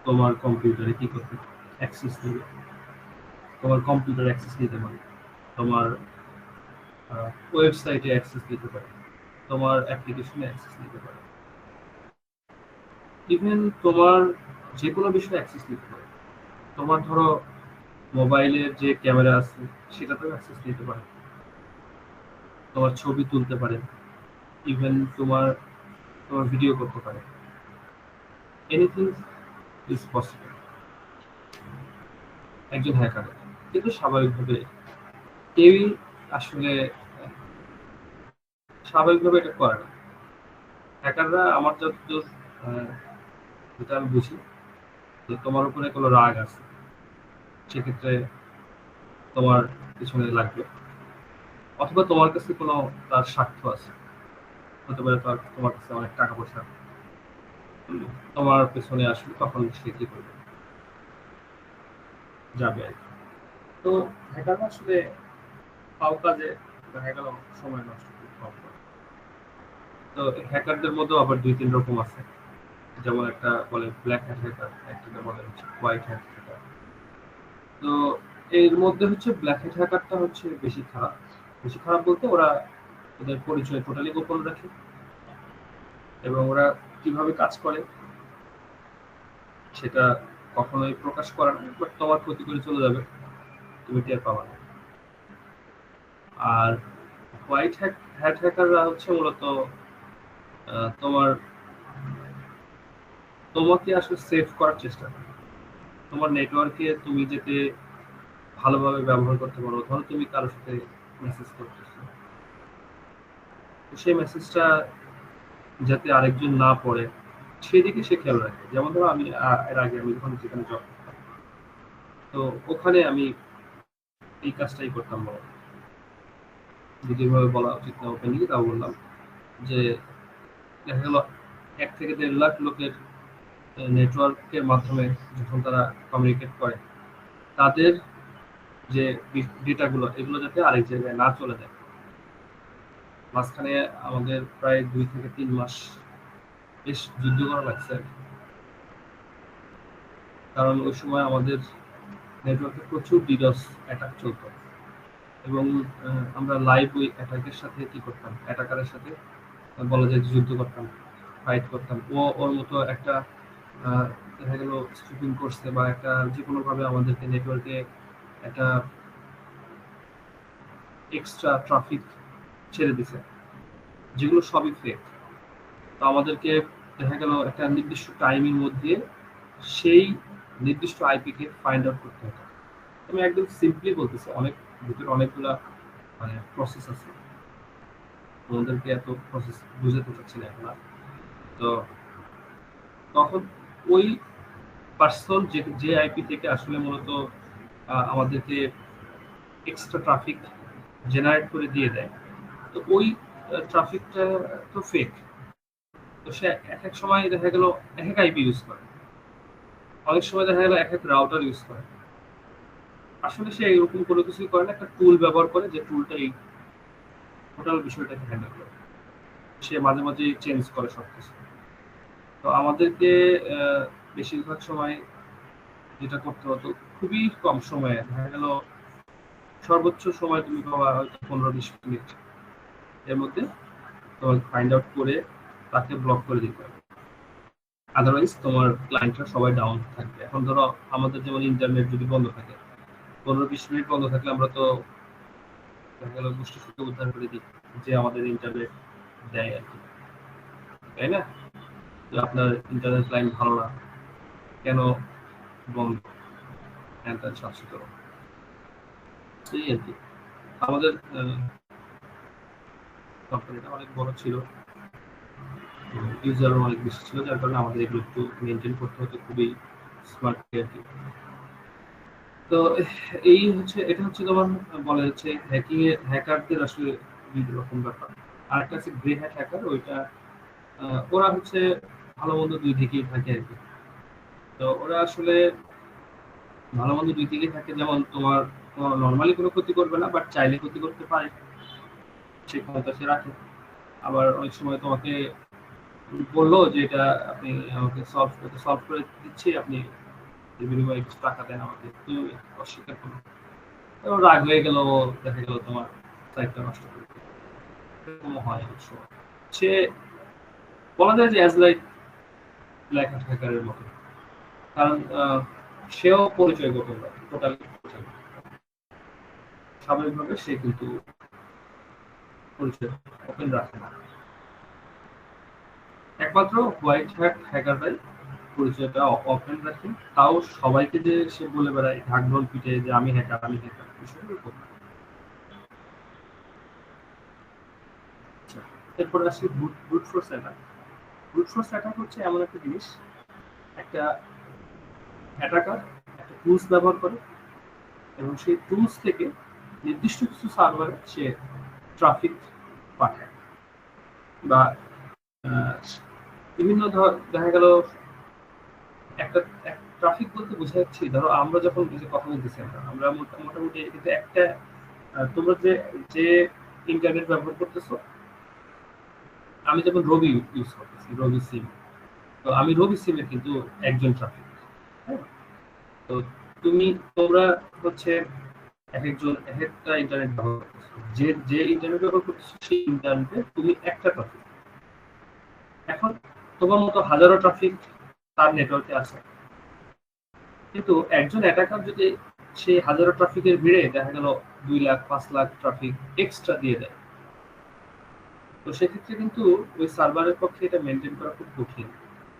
তোমার কম্পিউটারে কি করতে অ্যাক্সেস নেবে, তোমার কম্পিউটার অ্যাক্সেস নিতে পারে, তোমার ওয়েবসাইটে অ্যাক্সেস নিতে পারে, তোমার অ্যাপ্লিকেশনে অ্যাক্সেস নিতে পারে, ইভেন তোমার যে কোনো বিষয়ে অ্যাক্সেস নিতে পারে। তোমার ধরো মোবাইলের যে ক্যামেরা আছে সেটাতেও অ্যাক্সেস নিতে পারে, তোমার ছবি তুলতে পারে, ইভেন তোমার তোমার ভিডিও করতে পারে। এনিথিং ইজ পসিবল একজন হ্যাকার। কিন্তু স্বাভাবিকভাবে কেউই আসলে স্বাভাবিকভাবে এটা করে না। হ্যাকাররা আমার যতদূর আহ, যেটা আমি বুঝি, যে তোমার উপরে কোনো রাগ আছে, সেক্ষেত্রে তোমার পিছনে লাগবে, অথবা তোমার কাছে কোনো তার স্বার্থ আছে, হতে পারে তোমার কাছে অনেক টাকা পয়সা, তোমার পেছনে আসবে, তখন সে কি করবে, যাবে আর কি। তো হ্যাকাররা আসলে ফাও কাজে দেখা গেল সময় নষ্ট খুব কম করে। তো হ্যাকারদের মধ্যেও আবার দুই তিন রকম আছে, যেমন একটা বলে ব্ল্যাক হ্যাট হ্যাকার, একটা বলে হচ্ছে হোয়াইট হ্যাট হ্যাকার। তো এর মধ্যে হচ্ছে ব্ল্যাক হ্যাট হ্যাকারটা হচ্ছে বেশি খারাপ বলতে ওরা ওদের পরিচয় টোটালি গোপন রাখে এবং ওরা কিভাবে কাজ করে সেটা কখনোই প্রকাশ করে না, বাট তোমার ক্ষতি করে চলে যাবে, তুমি টের পাবা না। আর হোয়াইট হ্যাট হ্যাকাররা হচ্ছে মূলত তোমার তোমাকে আসলে সেভ করার চেষ্টা করে, তোমার নেটওয়ার্কে তুমি যাতে ভালোভাবে ব্যবহার করতে পারো। ধরো তুমি কারোর সাথে মেসেজ করতেছো, তো সেই মেসেজটা যাতে আরেকজন না পড়ে সেদিকে সে খেয়াল রাখে। যেমন ধরো আমি এর আগে আমি যখন যেখানে জব করতাম, তো ওখানে আমি এই কাজটাই করতাম। বলো যদি এভাবে বলা উচিত না ওপেনলি, তাও বললাম যে দেখা গেল 1 থেকে 1.5 লাখ লোকের নেটওয়ার্কের মাধ্যমে যখন তারা কমিউনিকেট করে, তাদের যে ডেটাগুলো এগুলো যাতে আরেক জায়গায় না চলে যায়। মাঝখানে আমাদের প্রায় 2 থেকে 3 মাস বেশ যুদ্ধ করা লাগছে, কারণ ওই সময় আমাদের নেটওয়ার্কে প্রচুর ডিডস অ্যাটাক চলতো এবং আমরা লাইভ ওই অ্যাটাকের সাথে কি করতাম, অ্যাটাকারের সাথে বলা যায় যুদ্ধ করতাম, ফাইট করতাম। ওর মতো একটা দেখা গেল স্ট্রিপিং করছে বা একটা যে কোনোভাবে আমাদেরকে নেটওয়ার্কে একটা এক্সট্রা ট্রাফিক ছেড়ে দিছে, যেগুলো সবই ফেক। তো আমাদেরকে দেখা গেল একটা নির্দিষ্ট টাইমের মধ্যে সেই নির্দিষ্ট আইপিকে ফাইন্ড আউট করতে হতো। আমি একদম সিম্পলি বলতেছি, ভিতরে অনেকগুলা মানে প্রসেস আছে, তোমাদেরকে এত প্রসেস বুঝাতে চাচ্ছি না এখন আর। তো তখন ওই পার্সন যে আইপি থেকে আসলে মূলত আমাদেরকে এক্সট্রা ট্রাফিক জেনারেট করে দিয়ে দেয়, তো ওই ট্রাফিকটা তো ফেক। তো সে এক এক সময় দেখা গেল এক এক আইপি ইউজ করে, অনেক সময় দেখা গেল এক এক রাউটার ইউজ করে। আসলে সে এরকম কোনো কিছুই করে না, একটা টুল ব্যবহার করে, যে টুলটা এই টোটাল বিষয়টাকে হ্যান্ডেল করে। সে মাঝে মাঝে চেঞ্জ করে সবকিছু। তো আমাদেরকে বেশিরভাগ সময় যেটা করতে হতো, খুবই কম সময়ে, দেখা গেল সর্বোচ্চ সময় তুমি পাবা হয়তো 15-20 মিনিট, এর মধ্যে তোমাকে ফাইন্ড আউট করে তাকে ব্লক করে দিতে হবে। আদারওয়াইজ তোমার ক্লায়েন্টরা সবাই ডাউন থাকবে। এখন ধরো আমাদের যেমন ইন্টারনেট যদি বন্ধ থাকে, 15-20 মিনিট বন্ধ থাকলে আমরা তো দেখা গেল গোষ্ঠী সূত্রে উদ্ধার করে দিই যে আমাদের ইন্টারনেট দেয় আর কি, তাই না? যে আপনার ইন্টারনেট লাইন ভালো না, কেন বন্ধ, হ্যাঁ শাসিত, এই আর কি। আমাদের কোম্পানিটা অনেক বড় ছিল, ইউজারও অনেক বেশি ছিল, যার কারণে আমাদের এগুলো একটু মেনটেন করতে হতো খুবই স্মার্ট আর কি। তো এটা হচ্ছে তোমার বলা যাচ্ছে হ্যাকিং এ হ্যাকারদের আসলে দুই রকম ব্যাপার। আর একটা আছে গ্রে হ্যাট হ্যাকার, ওইটা ওরা হচ্ছে ভালো মন্দ দুই দিকেই থাকে আর কি। তো ওরা আসলে ভালো মন্দ দুই দিকেই থাকে, যেমন তোমার নর্মালি কোনো ক্ষতি করবে না, বাট চাইলে ক্ষতি করতে পারে, সে ক্ষমতা সে রাখে। আবার অনেক সময় তোমাকে বললো যে এটা আপনি আমাকে সলভ করে দিচ্ছি, আপনি এর বিনিময়ে কিছু টাকা দেন আমাকে, তুমি অস্বীকার করো, এবং রাগ হয়ে গেল, দেখা গেল তোমার সাইটটা নষ্ট করে দিল। এরকম হয় অনেক সময়। সে বলা যায় যে অ্যাজ লাইক ব্ল্যাক হ্যাকারের মতো, কারণ সেও পরিচয় গোপন রাখে, টোটালি স্বাভাবিকভাবে সে কিন্তু পরিচয় ওপেন রাখে না। একমাত্র হোয়াইট হ্যাট হ্যাকাররাই পরিচয়টা ওপেন রাখে, তাও সবাইকে যে সে বলে বেড়ায় ঢাক ঢোল পিটে যে আমি হ্যাকার আমি হ্যাকার, বিষয়টা এরকম না। আচ্ছা, এরপরে আসি brute force attack. Brute force attack হচ্ছে এমন একটা জিনিস, একটা অ্যাটাকার একটা টুলস ব্যবহার করে এবং সেই টুলস থেকে নির্দিষ্ট কিছু সার্ভারে সে ট্রাফিক পাঠায়, বা বিভিন্ন দেখা গেল একটা ট্রাফিক বলতে বোঝা যাচ্ছে, ধরো আমরা যখন যে কথা বলতেছি আমরা মোটামুটি কিন্তু একটা তোমরা যে যে ইন্টারনেট ব্যবহার করতেছো, আমি যেমন রবি ইউজ করতেছি, রবি সিম, তো আমি রবি সিমের কিন্তু একজন ট্রাফিক, হ্যাঁ। তো তুমি তোমরা হচ্ছে এক একজন এক একটা ইন্টারনেট ব্যবহার করতেছো, যে যে ইন্টারনেট ব্যবহার করতেছো সেই ইন্টারনেটে তুমি একটা ট্রাফিক। এখন তোমার মতো হাজারো ট্রাফিক তার নেটওয়ার্কে আছে, কিন্তু একজন অ্যাটাকার যদি সেই হাজারো ট্রাফিকের ভিড়ে দেখা গেল 2 লাখ 5 লাখ ট্রাফিক এক্সট্রা দিয়ে দেয়, তো সেক্ষেত্রে কিন্তু ওই সার্ভারের পক্ষে এটা মেনটেন করা খুব কঠিন।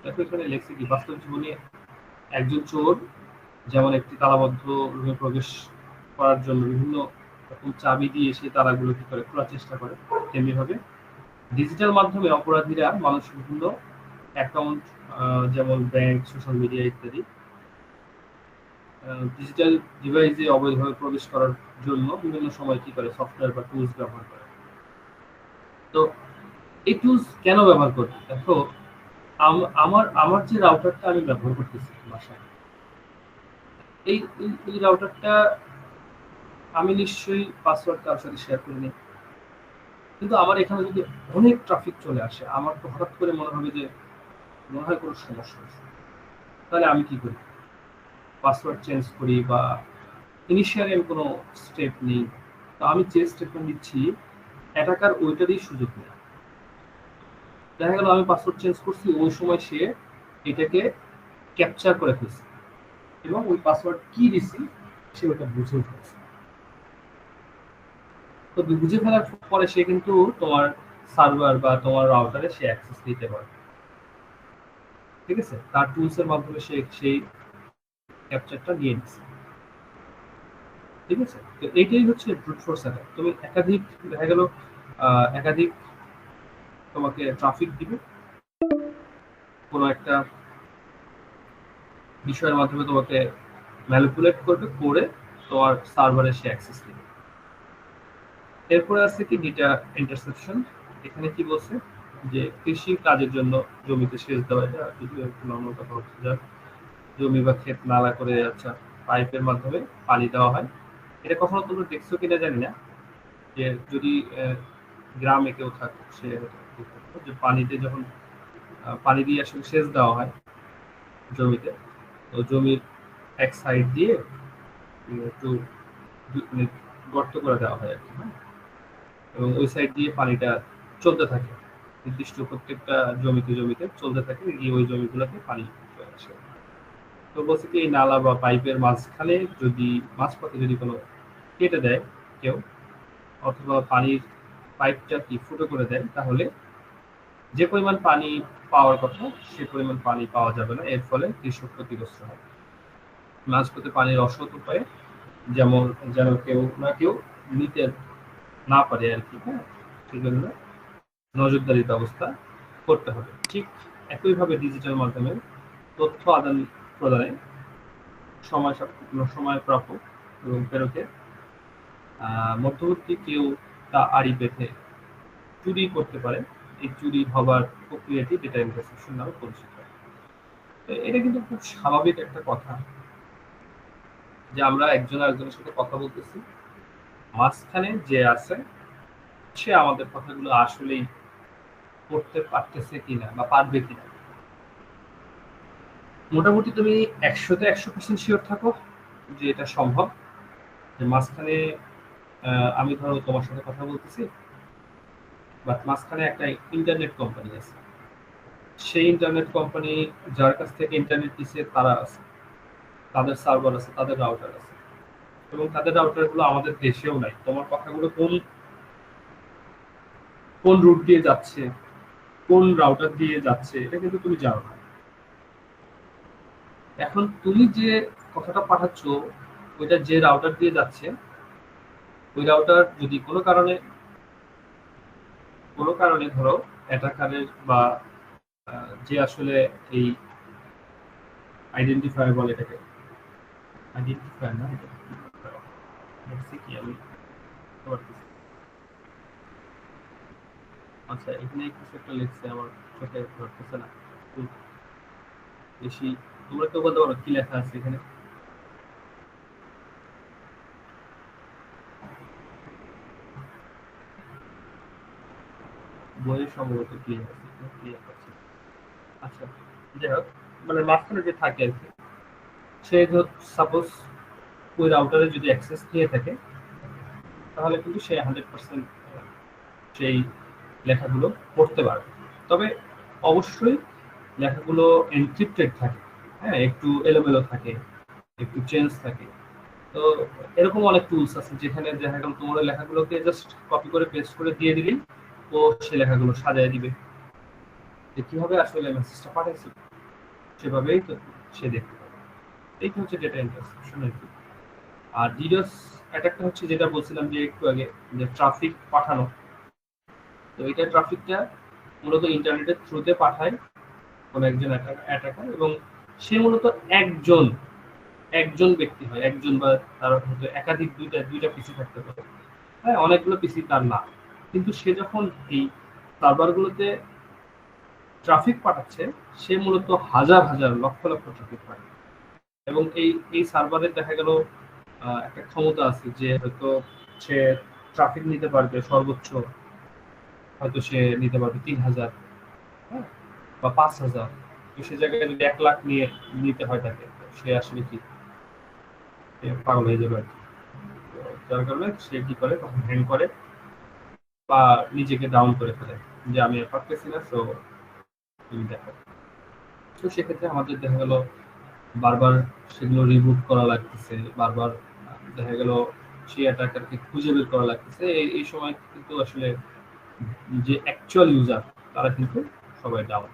দেখো এখানে লেখছে কি, বাস্তব জীবনে একজন চোর যেমন একটি তালাবদ্ধ রুমে প্রবেশ করার জন্য বিভিন্ন রকম চাবি দিয়ে সেই তালাগুলো কি করে খোলার চেষ্টা করে, তেমনি ভাবে ডিজিটাল মাধ্যমে অপরাধীরা মানুষের বিভিন্ন অ্যাকাউন্ট, যেমন ব্যাংক, সোশ্যাল মিডিয়া ইত্যাদি ডিজিটাল ডিভাইসে অবৈধভাবে প্রবেশ করার জন্য বিভিন্ন সময় কি করে সফটওয়্যার বা টুলস ব্যবহার করে। তো এই টুলস কেন ব্যবহার করবে? দেখো আমার আমার যে রাউটারটা আমি ব্যবহার করতেছি বাসায়, এই এই রাউটারটা আমি নিশ্চয়ই পাসওয়ার্ড কারোর সাথে শেয়ার করিনি, কিন্তু আমার এখানে যদি অনেক ট্রাফিক চলে আসে, আমার তো হঠাৎ করে মনে হবে যে মনে হয় কোনো সমস্যা হয়েছে, তাহলে আমি কি করি? পাসওয়ার্ড চেঞ্জ করি বা ইনিশিয়ালি আমি কোনো স্টেপ নিই। তো আমি যে স্টেপটা নিচ্ছি অ্যাটাকার ওইটারই সুযোগ নেই। দেখা গেল আমি পাসওয়ার্ড চেঞ্জ করছি, ওই সময় সে এটাকে ক্যাপচার করে ফেলছে এবং ওই পাসওয়ার্ড কি দিছি সে ওটা বুঝে ফেলছে। তো বুঝে ফেলার পরে সে কিন্তু তোমার সার্ভার বা তোমার রাউটারে সে অ্যাক্সেস দিতে পারে। ঠিক আছে, তার টুলসের মাধ্যমে সে সেই ক্যাপচারটা নিয়ে নিচ্ছে। ঠিক আছে, তো এইটাই হচ্ছে ব্রুট ফোর্স অ্যাটাক। তুমি একাধিক দেখা গেল একাধিক তোমাকে ট্রাফিক দিবে কোনো একটা বিষয়ের মাধ্যমে, তোমাকে ম্যানিপুলেট করবে, করে তোমার সার্ভারে সে অ্যাক্সেস দিবে। এরপরে আছে কি ডেটা ইন্টারসেপশন। এখানে কি বলছে যে কৃষি কাজের জন্য জমিতে সেচ দেওয়া, এটা যদিও একটু নর্মাল কথা হচ্ছে, যা জমি বা ক্ষেত নালা করে আচ্ছা পাইপের মাধ্যমে পানি দেওয়া হয়। এটা কখনো তোমরা দেখছো কিনা জানি না, যে যদি গ্রামে কেউ থাকে সে যে পানিতে যখন পানি দিয়ে আসলে সেচ দেওয়া হয় জমিতে, তো জমির এক সাইড দিয়ে একটু মানে গর্ত করে দেওয়া হয় আর কি, হ্যাঁ, এবং ওই সাইড দিয়ে পানিটা চলতে থাকে, নির্দিষ্ট প্রত্যেকটা জমিতে জমিতে চলতে থাকে, গিয়ে ওই জমিগুলোতে পানি চলে আসে। তো বলছে কি এই নালা বা পাইপের মাঝখানে যদি মাঝপথে যদি কোনো কেটে দেয় কেউ, অথবা পানির পাইপটা কি ফুটো করে দেয়, তাহলে যে পরিমাণ পানি পাওয়ার কথা সে পরিমাণ পানি পাওয়া যাবে না, এর ফলে কৃষক ক্ষতিগ্রস্ত হবে। মাঝপথে পানির অসৎ উপায়ে যেমন যেন কেউ না কেউ নিতে না পারে আর কি, হ্যাঁ, সেজন্য নজরদারির ব্যবস্থা করতে হবে। ঠিক একইভাবে ডিজিটাল মাধ্যমে তথ্য আদান প্রদানে সময় সময় প্রাপক এবং প্রেরকের মধ্যবর্তী কেউ তা আড়ি পেতে চুরি করতে পারে। এই চুরি হবার প্রক্রিয়াটি ডেটা ইন্টারসেপশন নামে পরিচিত। তো এটা কিন্তু খুব স্বাভাবিক একটা কথা যে আমরা একজন আরেকজনের সাথে কথা বলতেছি, মাঝখানে যে আছে সে আমাদের কথাগুলো আসলেই করতে পারতেছে কিনা বা পারবে কিনা। মোটামুটি তুমি 100-তে 100% শিওর থাকো যে এটা সম্ভব, যে মাঝখানে আমি ধরো তোমার সাথে কথা বলতেছি, বাট মাঝখানে একটা ইন্টারনেট কোম্পানি আছে, সেই ইন্টারনেট কোম্পানি যার কাছ থেকে ইন্টারনেট দিচ্ছে তারা আছে, তাদের সার্ভার আছে, তাদের রাউটার আছে, এবং তাদের রাউটার গুলো আমাদের দেশেও নাই। তোমার কথাগুলো কোন কোন রুট দিয়ে যাচ্ছে, কোন রাউটার দিয়ে যাচ্ছে, এটা কিন্তু তুমি জানো না। এখন তুমি যে কথাটা পাঠাচ্ছ ওইটা যে রাউটার দিয়ে যাচ্ছে, ওই রাউটার যদি কোনো কারণে ধরো অ্যাটাকারের বা যে আসলে এই আইডেন্টিফায়ার বলে এটাকে, আইডেন্টিফায়ার না এটা কি আমি বুঝতে পারতেছি। আচ্ছা এখানে কিছু একটা লিখছে আমার চোখে ধরতেছে না খুব বেশি, তোমরা কেউ বলতে পারো কি লেখা আছে এখানে? বইয়ে সম্ভবত ক্লিয়ার আছে, ক্লিয়ার আছে। আচ্ছা যাই হোক, মানে মাঝখানে যে থাকে আর কি, সে সাপোজ ওই রাউটারে যদি অ্যাক্সেস নিয়ে থাকে তাহলে কিন্তু সে 100% সেই লেখাগুলো পড়তে পারবে। তবে অবশ্যই লেখাগুলো এনক্রিপ্টেড থাকে, হ্যাঁ, একটু এলোমেলো থাকে, একটু চেঞ্জ থাকে। তো এরকম অনেক টুলস আছে যেখানে দেখা গেল তোমার লেখাগুলোকে জাস্ট কপি করে পেস্ট করে দিয়ে দিলেই ও সে লেখাগুলো সাজায় দিবে। যে কিভাবে আসলে মেসেজটা পাঠাইছে সেভাবেই তো সে দেখতে পাবে। এইটা হচ্ছে ডেটা এনক্রিপশন আর কি। আর ডিডোস অ্যাটাকটা হচ্ছে যেটা বলছিলাম যে একটু আগে, যে ট্রাফিক পাঠানো। তো এটা ট্রাফিকটা মূলত ইন্টারনেটের থ্রুতে পাঠায় কোন একজন অ্যাটাকার, এবং সে মূলত একজন একজন ব্যক্তি হয়, একজন বা তার হয়তো একাধিক দুইটা পিসি থাকতে পারে, হ্যাঁ, অনেকগুলো পিসি তার না, কিন্তু সে যখন এই সার্ভারগুলোতে ট্রাফিক পাঠাচ্ছে সে মূলত হাজার হাজার লক্ষ লক্ষ ট্রাফিক পাঠায়। এবং এই সার্ভারের দেখা গেল একটা ক্ষমতা আছে যে হয়তো সে ট্রাফিক নিতে পারবে সর্বোচ্চ, হয়তো সে নিতে পারবে 3000, হ্যাঁ, বা 5000। তো সে জায়গায় যদি 1 লাখ নিতে হয় তাকে, সে আসলে কি পাগল হয়ে যাবে আর কি। তো যার কারণে সে কি করে, তখন হ্যাং করে বা নিজেকে ডাউন করে ফেলে যে আমি আর পারতেছি না, তো তুমি দেখো। তো সেক্ষেত্রে আমাদের দেখা গেল বারবার সেগুলো রিবুট করা লাগতেছে, বারবার দেখা গেল সেই অ্যাটাকারকে খুঁজে বের করা লাগতেছে। এই সময় কিন্তু আসলে যে অ্যাকচুয়াল ইউজার তারা কিন্তু সবাই ডাউন,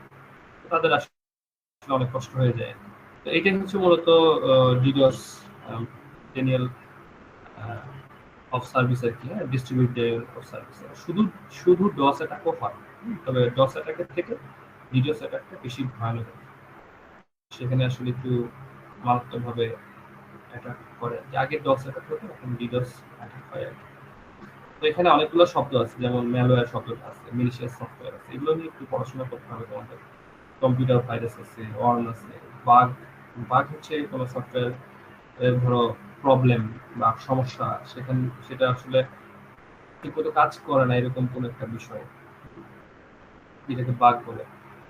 তাদের আসলে অনেক কষ্ট হয়ে যায়। তো এটাই হচ্ছে মূলত ডিডোস ডেনিয়াল অফ সার্ভিস আর কি, হ্যাঁ, ডিস্ট্রিবিউটেড অফ সার্ভিস। শুধু শুধু ডস অ্যাটাকও হয়, তবে ডস অ্যাটাকের থেকে ডিডোস অ্যাটাকটা বেশি ভয়ানক। সেখানে আসলে একটু মারাত্মকভাবে অ্যাটাক করে, যে আগে ডস অ্যাটাক হতো, এখন ডিডোস অ্যাটাক হয় আর কি। তো এখানে অনেকগুলো শব্দ আছে, যেমন ম্যালওয়্যার শব্দটা আছে, মিলিশিয়াস সফটওয়্যার আছে, এগুলো নিয়ে একটু পড়াশোনা করতে হবে তোমাদের। কম্পিউটার ভাইরাস আছে, ওয়ার্ম আছে, বাগ। বাগ হচ্ছে কোনো সফটওয়্যার ধরো প্রবলেম বা সমস্যা, সেটা আসলে ঠিকমতো কাজ করে না, এরকম কোন একটা বিষয়, যেটাকে বাগ বলে।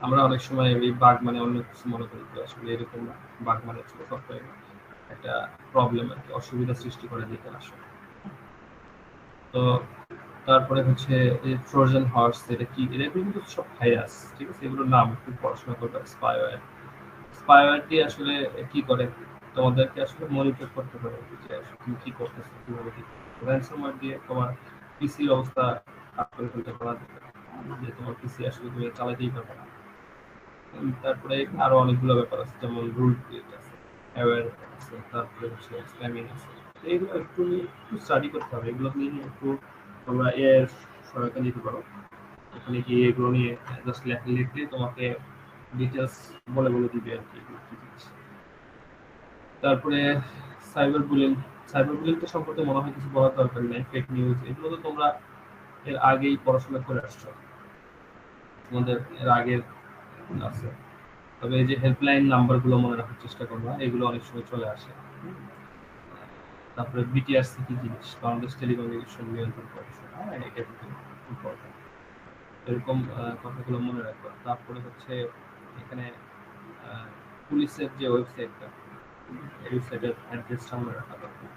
আমরা অনেক সময় এই বাগ মানে অন্য কিছু মনে করি, তো আসলে এরকম না। বাগ মানে হচ্ছে সফটওয়্যার একটা প্রবলেম আর কি, অসুবিধা সৃষ্টি করে যেটা আসলে। তো তারপরে হচ্ছে এই ট্রোজান হর্স, এটা কি, এটা কিন্তু সব ভাইরাস, ঠিক আছে, এগুলোর নাম একটু পড়াশোনা করবে। স্পাইওয়্যার, স্পাইওয়্যার দিয়ে আসলে কি করে, তোমাদেরকে আসলে মনিটর করতে হবে যে আসলে তুমি কি করতেছো, কিভাবে কি করতেছো। র্যানসমওয়্যার দিয়ে তোমার পিসির অবস্থা খারাপ করে ফেলতে পারা যাবে, যে তোমার পিসি আসলে তুমি চালাতেই পারবে না। তারপরে আরো অনেকগুলো ব্যাপার আছে, যেমন রুল ক্রিয়েট আছে, অ্যাওয়্যার আছে, তারপরে হচ্ছে স্প্যামিং আছে। তো এগুলো একটু স্টাডি করতে হবে, এগুলো নিয়ে একটু তোমরা এর সহায়তা নিতে পারো। ওখানে গিয়ে এগুলো নিয়ে জাস্ট লিখলে তোমাকে ডিটেলস বলে বলে দিবে আর কি এগুলো কি জিনিস। তারপরে সাইবার বুলিং, সাইবার বুলিংটা সম্পর্কে মনে হয় কিছু বলার দরকার নেই। ফেক নিউজ, এগুলো তো তোমরা এর আগেই পড়াশোনা করে আসছো, তোমাদের এর আগের আছে। তবে এই যে হেল্পলাইন নাম্বারগুলো মনে রাখার চেষ্টা করবা, এগুলো অনেক সময় চলে আসে। তারপরে বিটিআরসি কি জিনিস, বাংলাদেশ টেলিকমিউনিকেশন নিয়ন্ত্রণ পরিষদ, হ্যাঁ, এটা কিন্তু ইম্পর্টেন্ট। এরকম কথাগুলো মনে রাখবা। তারপরে হচ্ছে এখানে পুলিশের যে ওয়েবসাইটটা, এই ওয়েবসাইটের অ্যাড্রেসটা মনে রাখা দরকার।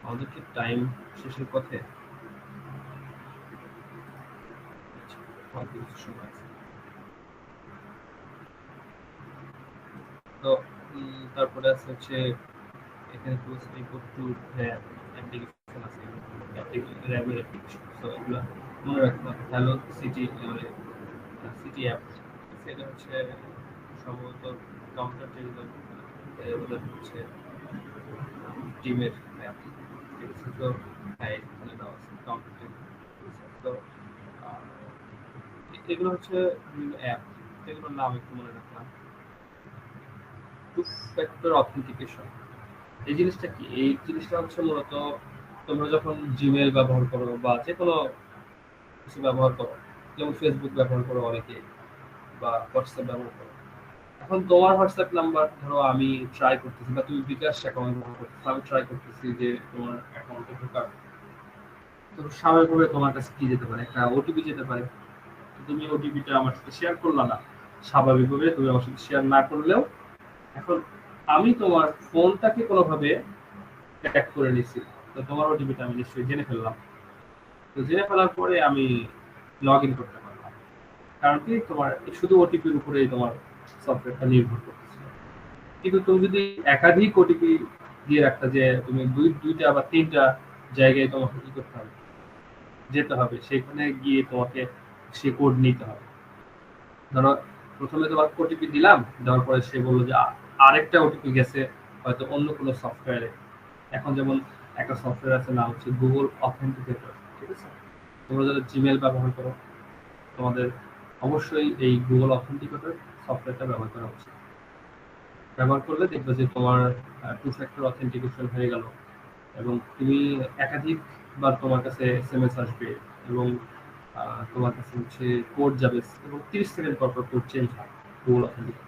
আমাদের কি টাইম শেষের পথে? অল্প কিছু সময় আছে। তো তারপরে আছে হচ্ছে এখানে টু র্যাব অ্যাপ্লিকেশন আছে, র্যাবের অ্যাপ্লিকেশন, তো এগুলো মনে রাখতে হবে। হ্যালো সিটি, মানে সিটি অ্যাপ, সেটা হচ্ছে সম্ভবত কাউন্টার টেরিজম, ওদের হচ্ছে টিমের অ্যাপ, ঠিক আছে। তো হ্যাঁ, এখানে দেওয়া আছে কাউন্টার টেরিজম। তো আহ, এগুলো হচ্ছে বিভিন্ন অ্যাপ, এগুলোর নাম একটু মনে রাখলাম। টু ফ্যাক্টর অথেন্টিকেশন, এই জিনিসটা কি? এই জিনিসটা হচ্ছে মূলত তোমরা যখন জিমেল ব্যবহার করো বা যে কোনো কিছু ব্যবহার করো, যেমন ফেসবুক ব্যবহার করো অনেকে, বা হোয়াটসঅ্যাপ ব্যবহার করো। এখন তোমার হোয়াটসঅ্যাপ নাম্বার ধরো আমি ট্রাই করতেছি, বা তুমি বিকাশ অ্যাকাউন্ট ব্যবহার করতেছো, আমি ট্রাই করতেছি যে তোমার অ্যাকাউন্টে ঢোকার। তো স্বাভাবিকভাবে তোমার কাছে কি যেতে পারে, একটা ওটিপি যেতে পারে। তুমি ওটিপিটা আমার সাথে শেয়ার করলা না, স্বাভাবিকভাবে তুমি আমার সাথে শেয়ার না করলেও এখন আমি তোমার ফোনটাকে কোনোভাবে ট্র্যাক করে নিছি, তো তোমার ওটিপিটা আমি নিশ্চয়ই জেনে ফেললাম। তো জেনে ফেলার পরে আমি লগ ইন করতে পারলাম, কারণ কি তোমার শুধু ওটিপির উপরেই তোমার সফটওয়্যারটা নির্ভর করতেছিল। কিন্তু তুমি যদি একাধিক ওটিপি দিয়ে রাখতে, যে তুমি দুইটা বা তিনটা জায়গায় তোমাকে কি করতে হবে, যেতে হবে, সেখানে গিয়ে তোমাকে সে কোড নিতে হবে। ধরো প্রথমে তোমার ওটিপি দিলাম, দেওয়ার পরে সে বললো যে আরেকটা ওটিপি গেছে হয়তো অন্য কোনো সফটওয়্যারে। এখন যেমন একটা সফটওয়্যার আছে, নাম হচ্ছে গুগল অথেন্টিকেটর, ঠিক আছে? তোমরা যারা জিমেল ব্যবহার করো, তোমাদের অবশ্যই এই গুগল অথেন্টিকেটর সফটওয়্যারটা ব্যবহার করা উচিত। ব্যবহার করলে দেখবে যে তোমার টু ফ্যাক্টর অথেন্টিকেশন হয়ে গেল, এবং তুমি একাধিকবার তোমার কাছে এসএমএস আসবে, এবং তোমার কাছে হচ্ছে কোড যাবে, এবং 30 সেকেন্ড পর পর কোড চেঞ্জ হয় গুগল অথেন্টিকেটর।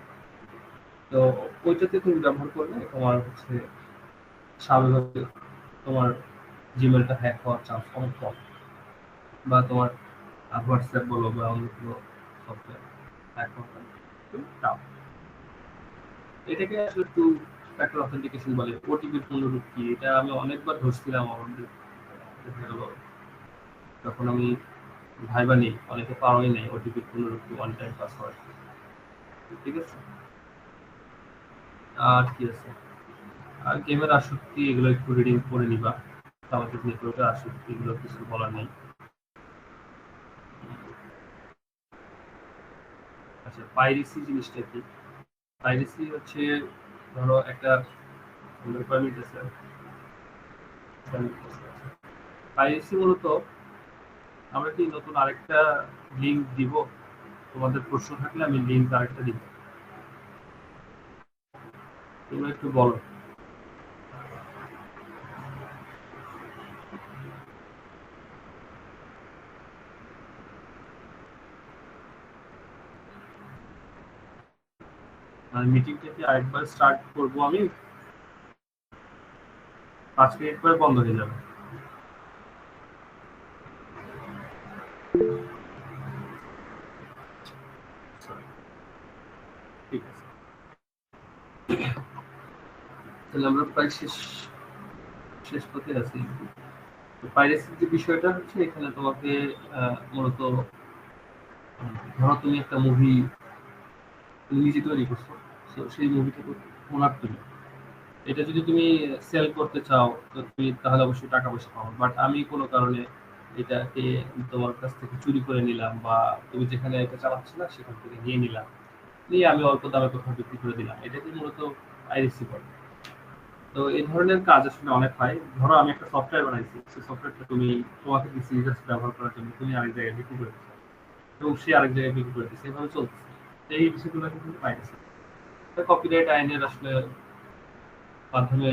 তো ওইটাতে তুমি ব্যবহার করলে তোমার হচ্ছে স্বাভাবিকভাবে তোমার জিমেলটা হ্যাক হওয়ার চান্স অনেক কম, বা তোমার হোয়াটসঅ্যাপ বলো বা অন্য কোনো সফটওয়্যার হ্যাক হওয়ার চান্স একটু কম। এটাকে আসলে টু ফ্যাক্টর অথেন্টিকেশন বলে। ওটিপির পূর্ণরূপ কি, এটা আমি অনেকবার ধরছিলাম আমাদের, দেখা গেল যখন আমি ভাইবা নিই, অনেকে পাওয়াই নেই ওটিপির পূর্ণরূপ কি, ওয়ান টাইম পাসওয়ার্ড। ঠিক আছে, আর কি আছে, আর গেমের আসক্তি, এগুলো একটু রিডিং করে নিবা। সামাজিক নেটওয়ার্কের আসক্তি, এগুলো কিছু বলার নেই। আচ্ছা, পাইরেসি জিনিসটা কি? পাইরেসি হচ্ছে, ধরো একটা রিকোয়ারমেন্ট আছে, পাইরেসি মূলত আমরা কি নতুন আরেকটা লিঙ্ক দিব? তোমাদের প্রশ্ন থাকলে আমি লিঙ্ক আরেকটা দিব, তোমরা একটু বলো। আর মিটিংটা কি আরেকবার স্টার্ট করবো আমি? 5 মিনিট পরে বন্ধ হয়ে যাবে। ঠিক আছে, তাহলে আমরা প্রায় শেষ শেষ পথে আছি। পাইরেসির যে বিষয়টা হচ্ছে, এখানে তোমাকে মূলত ধরো তুমি একটা মুভি তুমি নিজে তৈরি করছো, তো সেই মুভিটা তো ওনার তুমি, এটা যদি তুমি সেল করতে চাও, তো তুমি তাহলে অবশ্যই টাকা পয়সা পাবো। বাট আমি কোনো কারণে এটাকে তোমার কাছ থেকে চুরি করে নিলাম, বা তুমি যেখানে এটা চালাচ্ছ না সেখান থেকে নিয়ে নিলাম, নিয়ে আমি অল্প দামে কোথাও বিক্রি করে দিলাম, এটাকে মূলত পাইরেসি বলে। তো এই ধরনের কাজ আসলে অনেক হয়। ধরো আমি একটা সফটওয়্যার বানাইছি, সেই সফটওয়্যারটা তুমি, তোমাকে দিচ্ছি জাস্ট ব্যবহার করার জন্য, তুমি আরেক জায়গায় বিক্রি করে দিচ্ছ, এবং সে আরেক জায়গায় বিক্রি করে দিচ্ছে, এভাবে চলছে। তো এই বিষয়গুলো কিন্তু পাইরেসি। কপিরাইট আইনের আসলে মাধ্যমে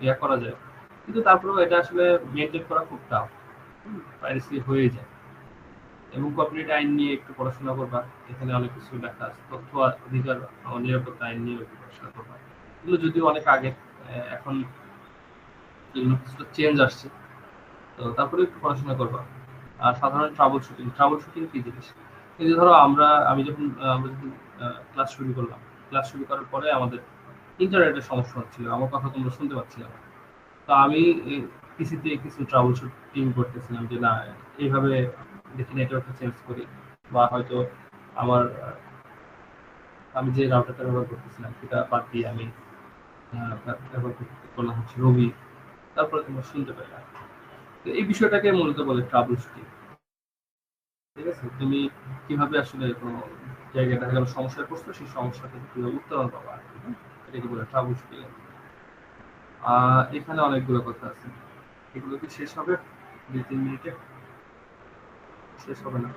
ইয়া করা যায়, কিন্তু তারপরেও এটা আসলে মেনটেন করা খুব টাফ, পাইরেসি হয়ে যায়। এবং কপিরাইট আইন নিয়ে একটু পড়াশোনা করবা, এখানে অনেক কিছু লেখা আছে, তথ্য অধিকার ও নিরাপত্তা আইন নিয়ে একটু পড়াশোনা করবা। এগুলো যদিও অনেক আগে, এখন এগুলো কিছুটা চেঞ্জ আসছে, তো তারপরে একটু পড়াশোনা করবা। আর সাধারণ ট্রাবল শুটিং, ট্রাবল শুটিং কি জিনিস? এই যে ধরো আমরা যখন ক্লাস শুরু করলাম, ক্লাস শুরু করার পরে আমাদের ইন্টারনেটের সমস্যা হচ্ছিল, আমার কথা তোমরা শুনতে পাচ্ছিলাম না। তো আমি পিসিতে কিছু ট্রাবল শুটিং করতেছিলাম, যে না এইভাবে দেখি নেটওয়ার্কটা চেঞ্জ করি, বা হয়তো আমার আমি যে রাউটারটা ব্যবহার করতেছিলাম সেটা বাদ দিয়ে আমি ব্যবহার করলাম হচ্ছে রবি। তারপরে তোমরা শুনতে পেলাম। তো এই বিষয়টাকে মূলত বলে ট্রাবল শুটিং। ঠিক আছে, তুমি কিভাবে আসলে কোনো জায়গায় দেখা গেল সমস্যায় পড়ছো, সেই সমস্যা থেকে কিভাবে উত্তরণ পাবা, এটাকে বলে ট্রাবল শুটিং। এখানে অনেকগুলো কথা আছে, এগুলো কি শেষ হবে 2-3 মিনিটে? শেষ হবে না।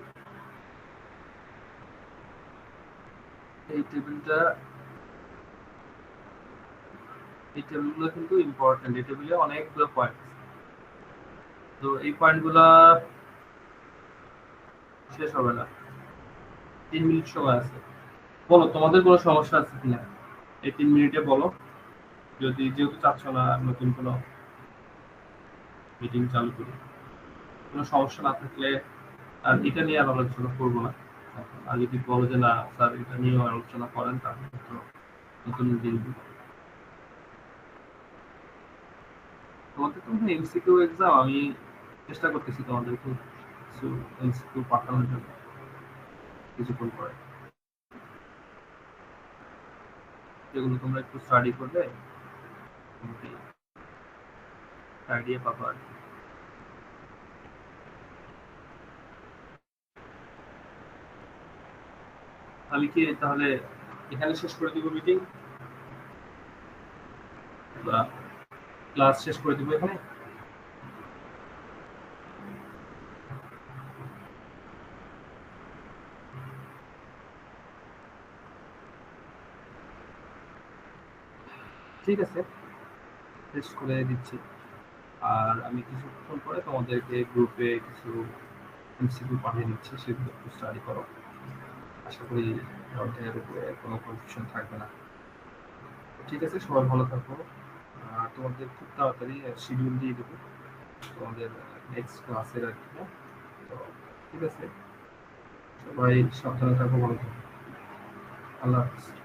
এই টেবিলটা, এই টেবিলগুলো কিন্তু ইম্পর্টেন্ট, এই টেবিলে অনেকগুলো পয়েন্ট। তো এই পয়েন্টগুলা শেষ হবে না, 3 মিনিট সময় আছে। বলো তোমাদের কোনো সমস্যা আছে কিনা, এই 3 মিনিটে বলো। যদি যেহেতু চাচ্ছ না নতুন কোনো মিটিং চালু করি, কোনো সমস্যা না থাকলে আর এটা নিয়ে আর আলোচনা করবো না। আর যদি বলো যে না স্যার এটা নিয়েও আলোচনা করেন, তাহলে তো নতুন দিন দিব। তোমাদের তো এমসিকিউ এক্সাম, আমি চেষ্টা করতেছি তোমাদেরকে কিছু এমসিকিউ পাঠানোর জন্য কিছুক্ষণ পরে, যেগুলো তোমরা একটু স্টাডি করলে আইডিয়া পাবো আর কি। আমি কি তাহলে এখানে শেষ করে দিব মিটিং, বা ক্লাস শেষ করে দিব এখানে? ঠিক আছে, শেষ করে দিচ্ছি। আর আমি কিছুক্ষণ পরে তোমাদেরকে গ্রুপে কিছু এমসিকিউ পাঠিয়ে দিচ্ছি, সেগুলো একটু স্টাডি করো। আশা করি অধ্যায়ের উপরে কোনো কনফিউশন থাকবে না। ঠিক আছে, সবাই ভালো থাকো। আর তোমাদের খুব তাড়াতাড়ি শিডিউল দিয়ে দেবো তোমাদের নেক্সট ক্লাসের আর কি। তো ঠিক আছে, সবাই সাবধানে থাকো, ভালো থাকো। আল্লাহ হাফিজ।